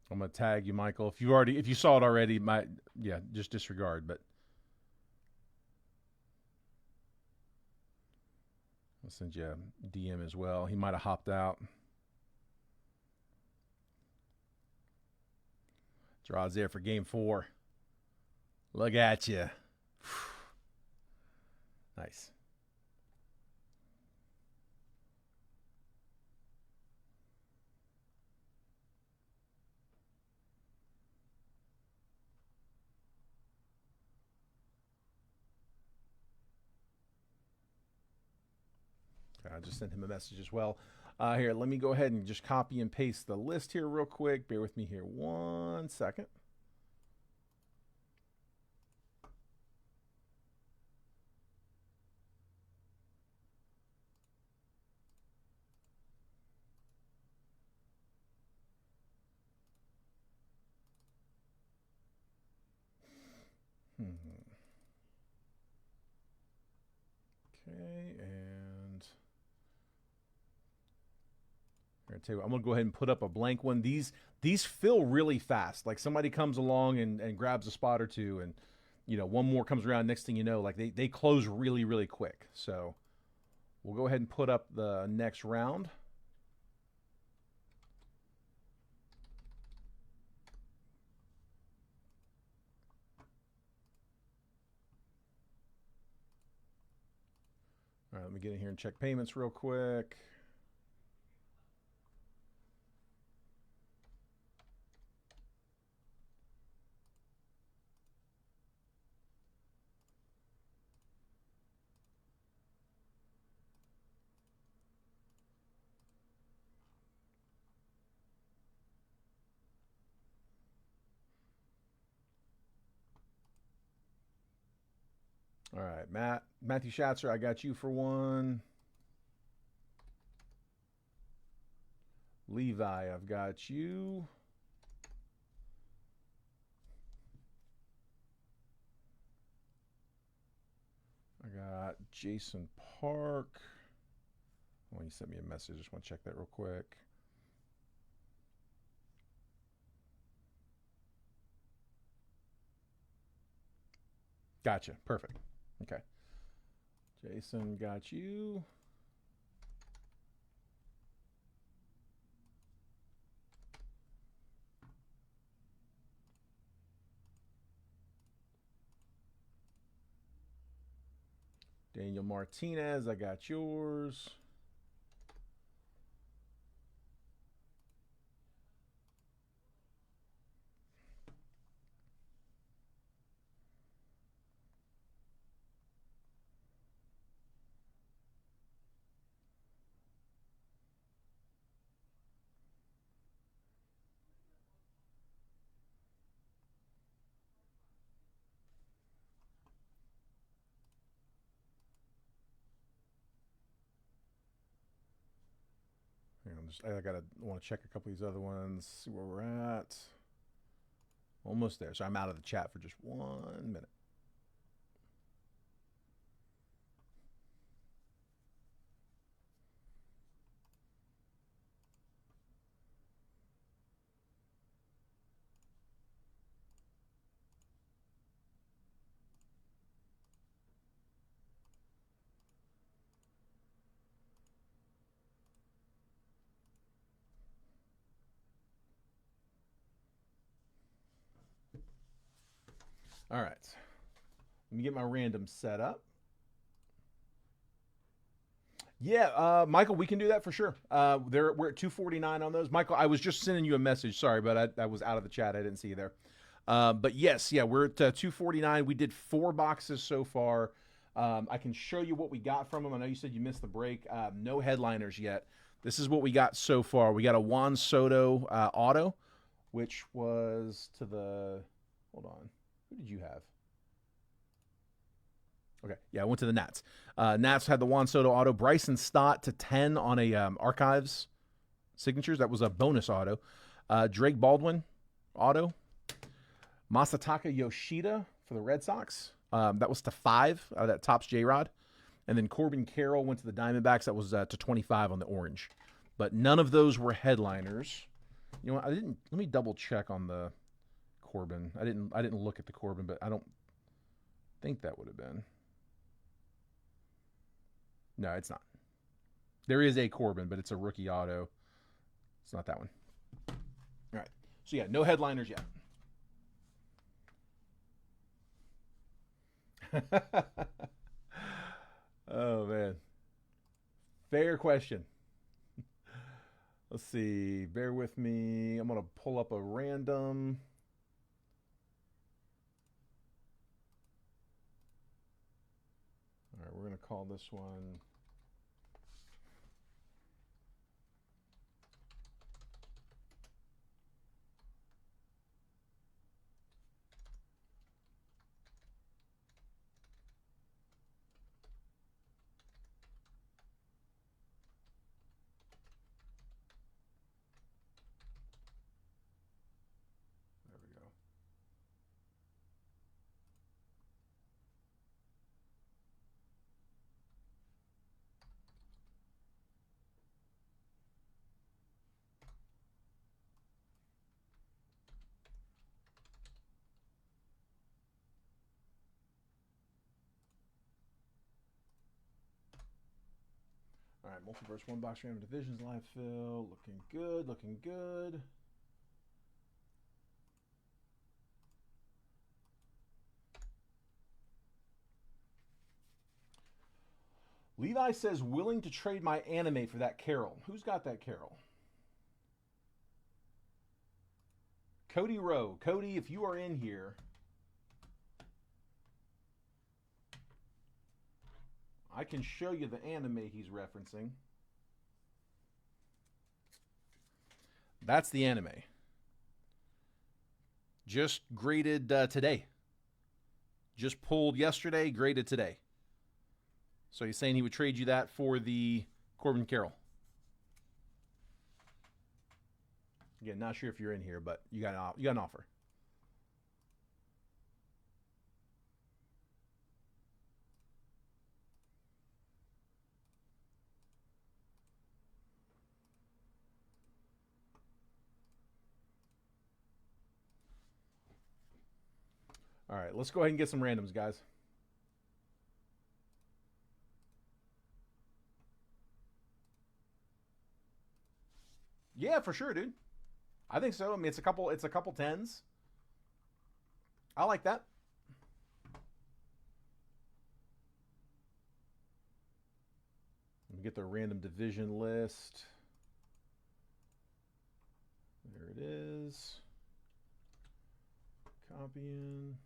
I'm gonna tag you, Michael. If you saw it already, just disregard. But I'll send you a DM as well. He might have hopped out. Gerard's there for game 4. Look at you. Nice. Okay, I just sent him a message as well. Here, let me go ahead and just copy and paste the list here real quick. Bear with me here 1 second. Okay, and I tell you what, I'm gonna go ahead and put up a blank one. These fill really fast. Like somebody comes along and grabs a spot or two, and one more comes around. Next thing you know, like they close really really quick. So we'll go ahead and put up the next round. All right, let me get in here and check payments real quick. All right, Matthew Schatzer, I got you for one. Levi, I've got you. I got Jason Park. Oh, he sent me a message. Just want to check that real quick. Gotcha. Perfect. Okay. Jason, got you. Daniel Martinez, I got yours. I want to check a couple of these other ones, see where we're at. Almost there. So I'm out of the chat for just 1 minute. All right. Let me get my random set up. Yeah, Michael, we can do that for sure. We're at 249 on those. Michael, I was just sending you a message. Sorry, but I was out of the chat. I didn't see you there. But yes, yeah, we're at 249. We did 4 boxes so far. I can show you what we got from them. I know you said you missed the break. No headliners yet. This is what we got so far. We got a Juan Soto auto, which was to the. Hold on. Who did you have? Okay, yeah, I went to the Nats. Nats had the Juan Soto auto. Bryson Stott to 10 on a Archives signatures. That was a bonus auto. Drake Baldwin auto. Masataka Yoshida for the Red Sox. That was to 5. That tops J-Rod. And then Corbin Carroll went to the Diamondbacks. That was to 25 on the orange. But none of those were headliners. You know what? Let me double check on the Corbin. I didn't look at the Corbin, but I don't think that would have been. No, it's not. There is a Corbin, but it's a rookie auto. It's not that one. All right. So yeah, no headliners yet. Oh, man. Fair question. Let's see. Bear with me. I'm going to pull up a random. All right, we're going to call this one. There we go. All right, multiverse one box random divisions live fill. Looking good, looking good. Levi says willing to trade my anime for that Carol. Who's got that Carol? Cody Rowe. Cody, if you are in here, I can show you the anime he's referencing. That's the anime. Just graded today. Just pulled yesterday, graded today. So he's saying he would trade you that for the Corbin Carroll. Again, not sure if you're in here, but you got an offer. All right, let's go ahead and get some randoms, guys. Yeah, for sure, dude. I think so. I mean, it's a couple tens. I like that. Let me get the random division list. There it is. Copying.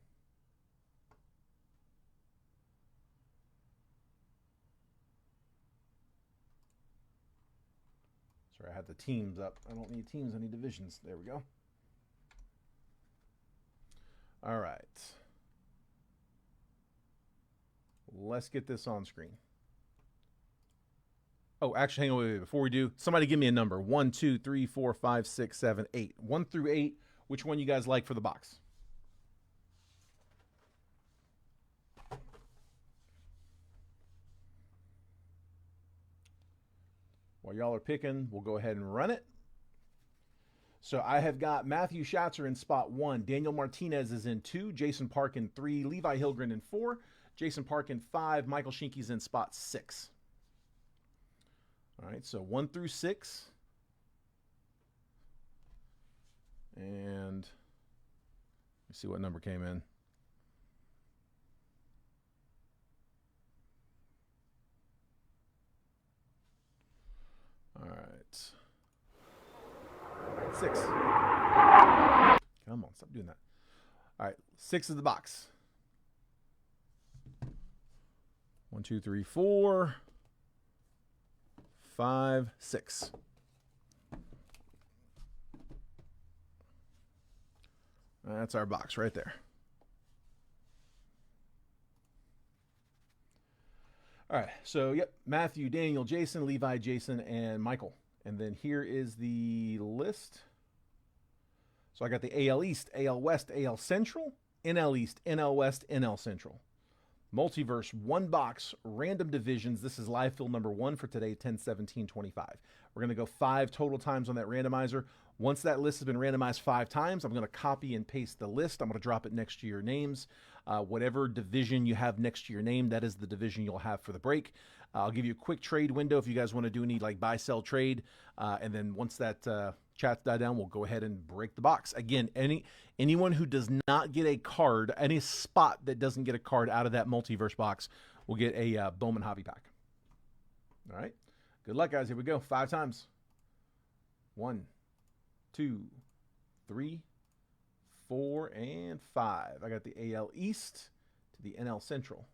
Sorry, I had the teams up. I don't need teams, I need divisions. There we go. All right. Let's get this on screen. Oh, actually, hang on, wait. Before we do, somebody give me a number. 1, 2, 3, 4, 5, 6, 7, 8. 1 through 8. Which one you guys like for the box? While y'all are picking, we'll go ahead and run it. So I have got Matthew Schatzer in spot 1. Daniel Martinez is in 2. Jason Park in 3. Levi Hilgren in 4. Jason Park in 5. Michael Schinke's in spot 6. All right, so 1 through 6. And let's see what number came in. All right. 6. Come on, stop doing that. All right, 6 is the box. 1, 2, 3, 4, 5, 6. That's our box right there. All right, so yep, Matthew, Daniel, Jason, Levi, Jason, and Michael. And then here is the list. So I got the AL East, AL West, AL Central, NL East, NL West, NL Central. Multiverse, one box, random divisions. This is live fill number 1 for today, 10/17/25. We're going to go 5 total times on that randomizer. Once that list has been randomized 5 times, I'm going to copy and paste the list. I'm going to drop it next to your names. Whatever division you have next to your name, that is the division you'll have for the break. I'll give you a quick trade window if you guys want to do any like buy, sell, trade. And then once that chat's died down, we'll go ahead and break the box. Again, anyone who does not get a card, any spot that doesn't get a card out of that multiverse box we'll get a Bowman Hobby Pack. All right. Good luck, guys. Here we go. 5 times. 1, 2, 3, 4, and 5. I got the AL East to the NL Central.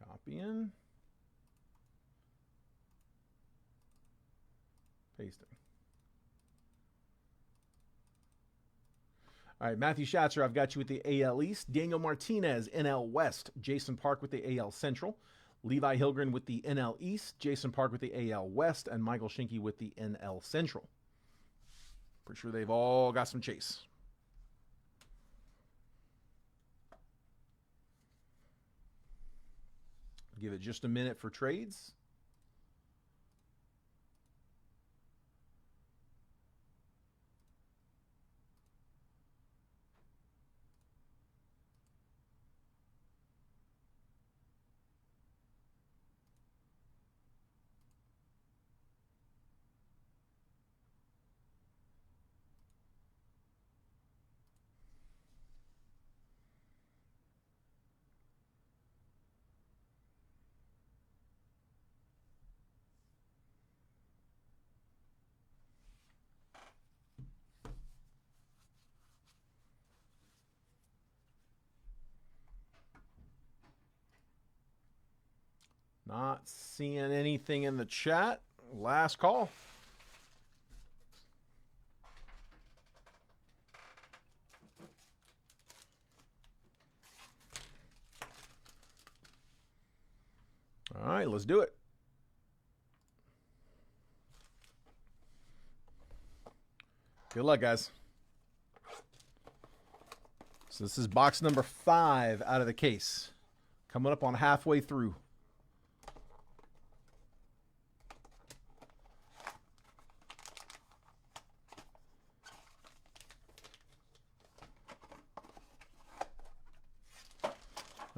Copying. Pasting. All right, Matthew Schatzer, I've got you with the AL East. Daniel Martinez, NL West. Jason Park with the AL Central. Levi Hilgren with the NL East. Jason Park with the AL West. And Michael Schinke with the NL Central. Pretty sure they've all got some chase. Give it just a minute for trades. Not seeing anything in the chat. Last call. All right, let's do it. Good luck, guys. So this is box number 5 out of the case. Coming up on halfway through.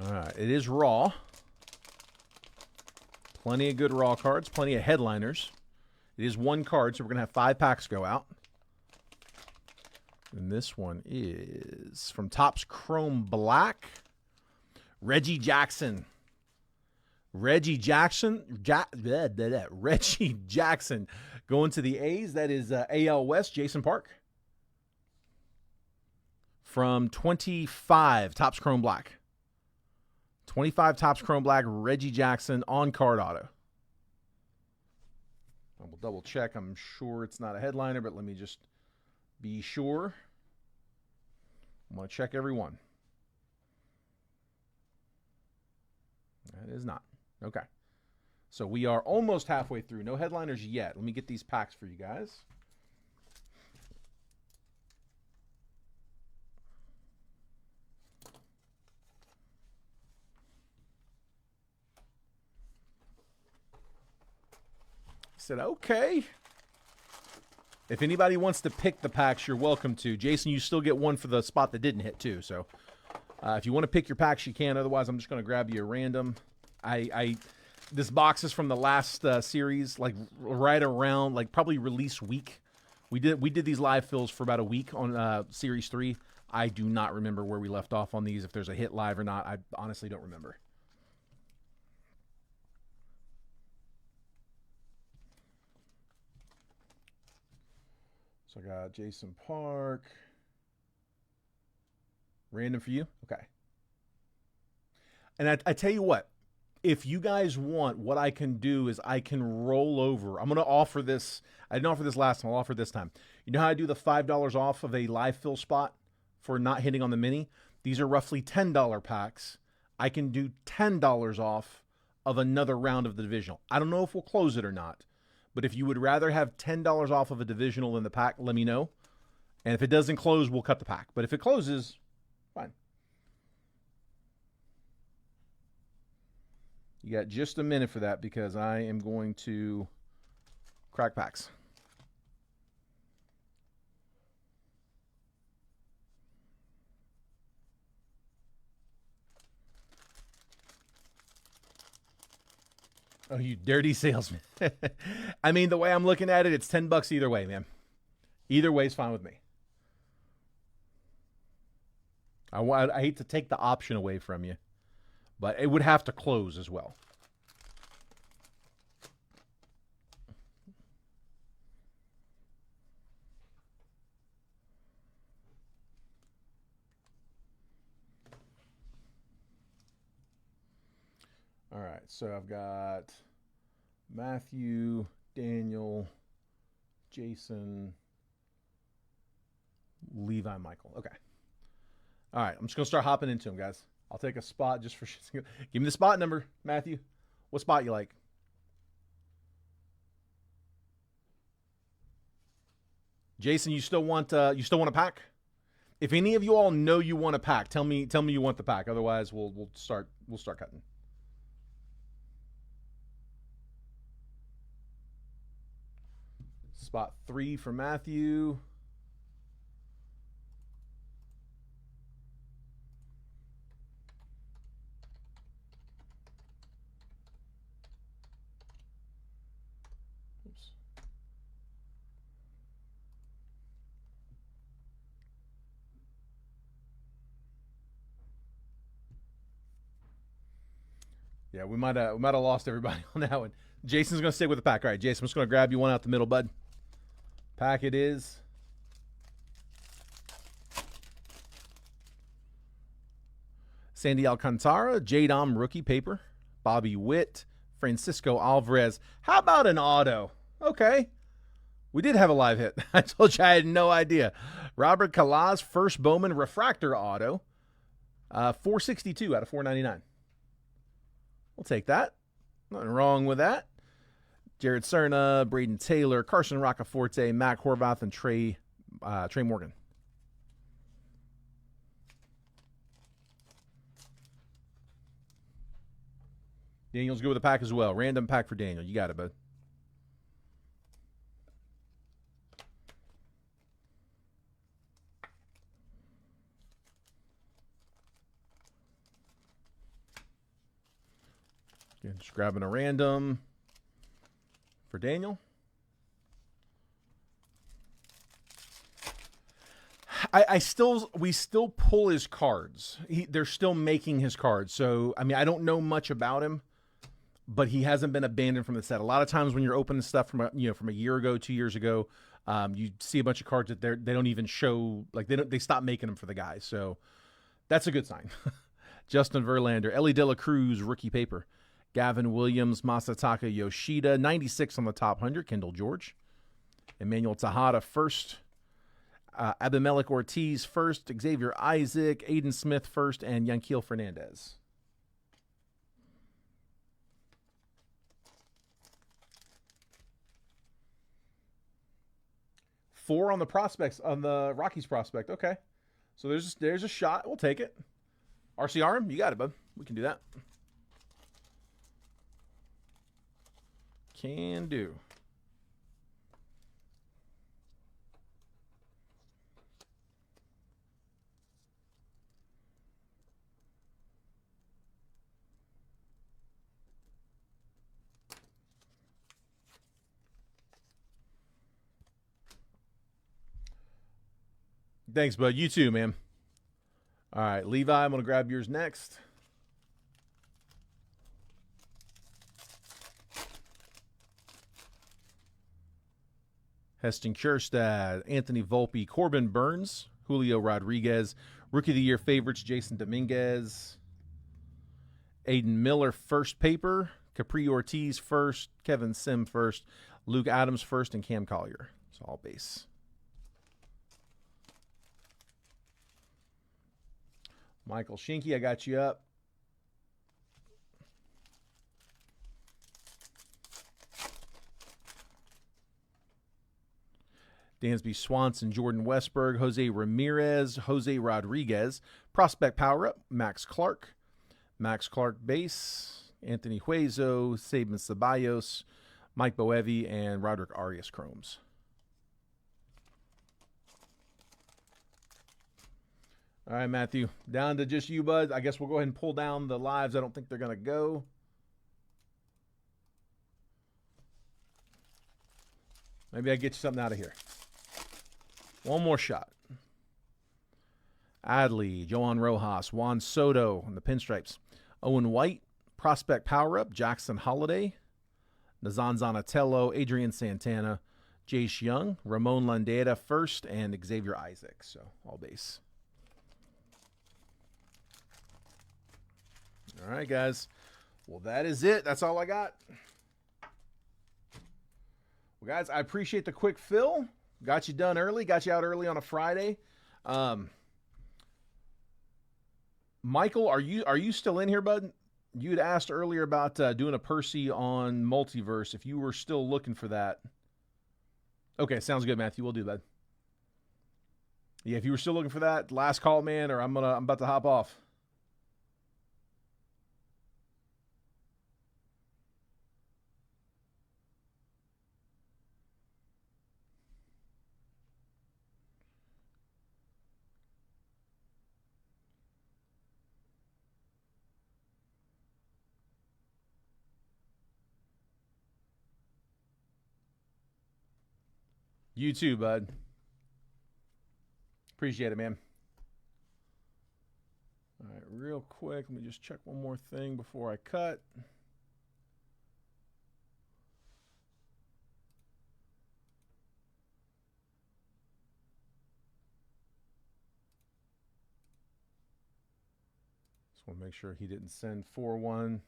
All right, it is raw. Plenty of good raw cards, plenty of headliners. It is 1 card, so we're going to have 5 packs go out. And this one is from Topps Chrome Black. Reggie Jackson. Reggie Jackson going to the A's. That is AL West, Jason Park. From 25, Topps Chrome Black. 25 Topps Chrome Black, Reggie Jackson on card auto. I will double check. I'm sure it's not a headliner, but let me just be sure. I'm going to check every one. That is not. Okay. So we are almost halfway through. No headliners yet. Let me get these packs for you guys. Said, okay. If anybody wants to pick the packs, you're welcome to. Jason, you still get one for the spot that didn't hit, too. So if you want to pick your packs, you can. Otherwise, I'm just going to grab you a random. This box is from the last series, like right around, like probably release week. We did these live fills for about a week on Series 3. I do not remember where we left off on these, if there's a hit live or not. I honestly don't remember. So I got Jason Park. Random for you? Okay. And I tell you what, if you guys want, what I can do is I can roll over. I'm going to offer this. I didn't offer this last time. I'll offer this time. You know how I do the $5 off of a live fill spot for not hitting on the mini? These are roughly $10 packs. I can do $10 off of another round of the divisional. I don't know if we'll close it or not. But if you would rather have $10 off of a divisional in the pack, let me know. And if it doesn't close, we'll cut the pack. But if it closes, fine. You got just a minute for that because I am going to crack packs. Oh, you dirty salesman. I mean, the way I'm looking at it, it's $10 either way, man. Either way is fine with me. I hate to take the option away from you, but it would have to close as well. All right, so I've got Matthew, Daniel, Jason, Levi, Michael. Okay. All right, I'm just going to start hopping into them, guys. I'll take a spot just for shit. Give me the spot number, Matthew. What spot you like? Jason, you still want a pack? If any of you all know you want a pack, tell me you want the pack. Otherwise, we'll start cutting. Spot 3 for Matthew. Oops. Yeah, we might have lost everybody on that one. Jason's gonna stay with the pack. All right, Jason, I'm just gonna grab you one out the middle, bud. Pack it is. Sandy Alcantara, J-Dom rookie paper, Bobby Witt, Francisco Alvarez. How about an auto? Okay. We did have a live hit. I told you I had no idea. Robert Calaz, first Bowman refractor auto. 462 out of 499. We'll take that. Nothing wrong with that. Jared Cerna, Braden Taylor, Carson Roccaforte, Mac Horvath, and Trey Morgan. Daniel's good with the pack as well. Random pack for Daniel. You got it, bud. Again, just grabbing a random for Daniel. We still pull his cards. They're still making his cards. So, I mean, I don't know much about him, but he hasn't been abandoned from the set. A lot of times when you're opening stuff from a year ago, 2 years ago, you see a bunch of cards that they don't even show, like they stop making them for the guys. So that's a good sign. Justin Verlander, Ellie De La Cruz, rookie paper. Gavin Williams, Masataka Yoshida, 96 on the top 100, Kendall George. Emmanuel Tejada first. Abimelech Ortiz first. Xavier Isaac, Aiden Smith first, and Yanquiel Fernandez. Four on the prospects, on the Rockies prospect. Okay. So there's a shot. We'll take it. RCR, you got it, bud. We can do that. Can do. Thanks, bud. You too, man. All right, Levi, I'm going to grab yours next. Heston Kjerstad, Anthony Volpe, Corbin Burns, Julio Rodriguez, Rookie of the Year favorites, Jason Dominguez, Aiden Miller first paper, Capri Ortiz first, Kevin Sim first, Luke Adams first, and Cam Collier. It's all base. Michael Shinky, I got you up. Dansby Swanson, Jordan Westberg, Jose Ramirez, Jose Rodriguez, Prospect Power Up, Max Clark base, Anthony Hueso, Saban Ceballos, Mike Boevi, and Roderick Arias Chromes. All right, Matthew, down to just you, bud. I guess we'll go ahead and pull down the lives. I don't think they're going to go. Maybe I get you something out of here. One more shot. Adley, Johan Rojas, Juan Soto on the pinstripes. Owen White, prospect power-up, Jackson Holiday, Nazan Zanatello, Adrian Santana, Jace Young, Ramon Landeta first, and Xavier Isaac. So all base. All right, guys. Well, that is it. That's all I got. Well, guys, I appreciate the quick fill. Got you done early. Got you out early on a Friday. Michael, are you still in here, bud? You had asked earlier about doing a Percy on Multiverse. If you were still looking for that. Okay, sounds good, Matthew. We'll do that. Yeah, if you were still looking for that, last call, man, or I'm about to hop off. You too, bud. Appreciate it, man. All right, real quick, let me just check one more thing before I cut. Just want to make sure he didn't send 4-1.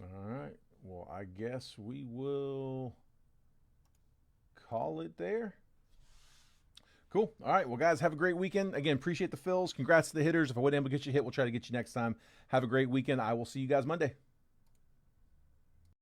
All right. Well, I guess we will call it there. Cool. All right. Well, guys, have a great weekend. Again, appreciate the fills. Congrats to the hitters. If I wasn't able to get you hit, we'll try to get you next time. Have a great weekend. I will see you guys Monday.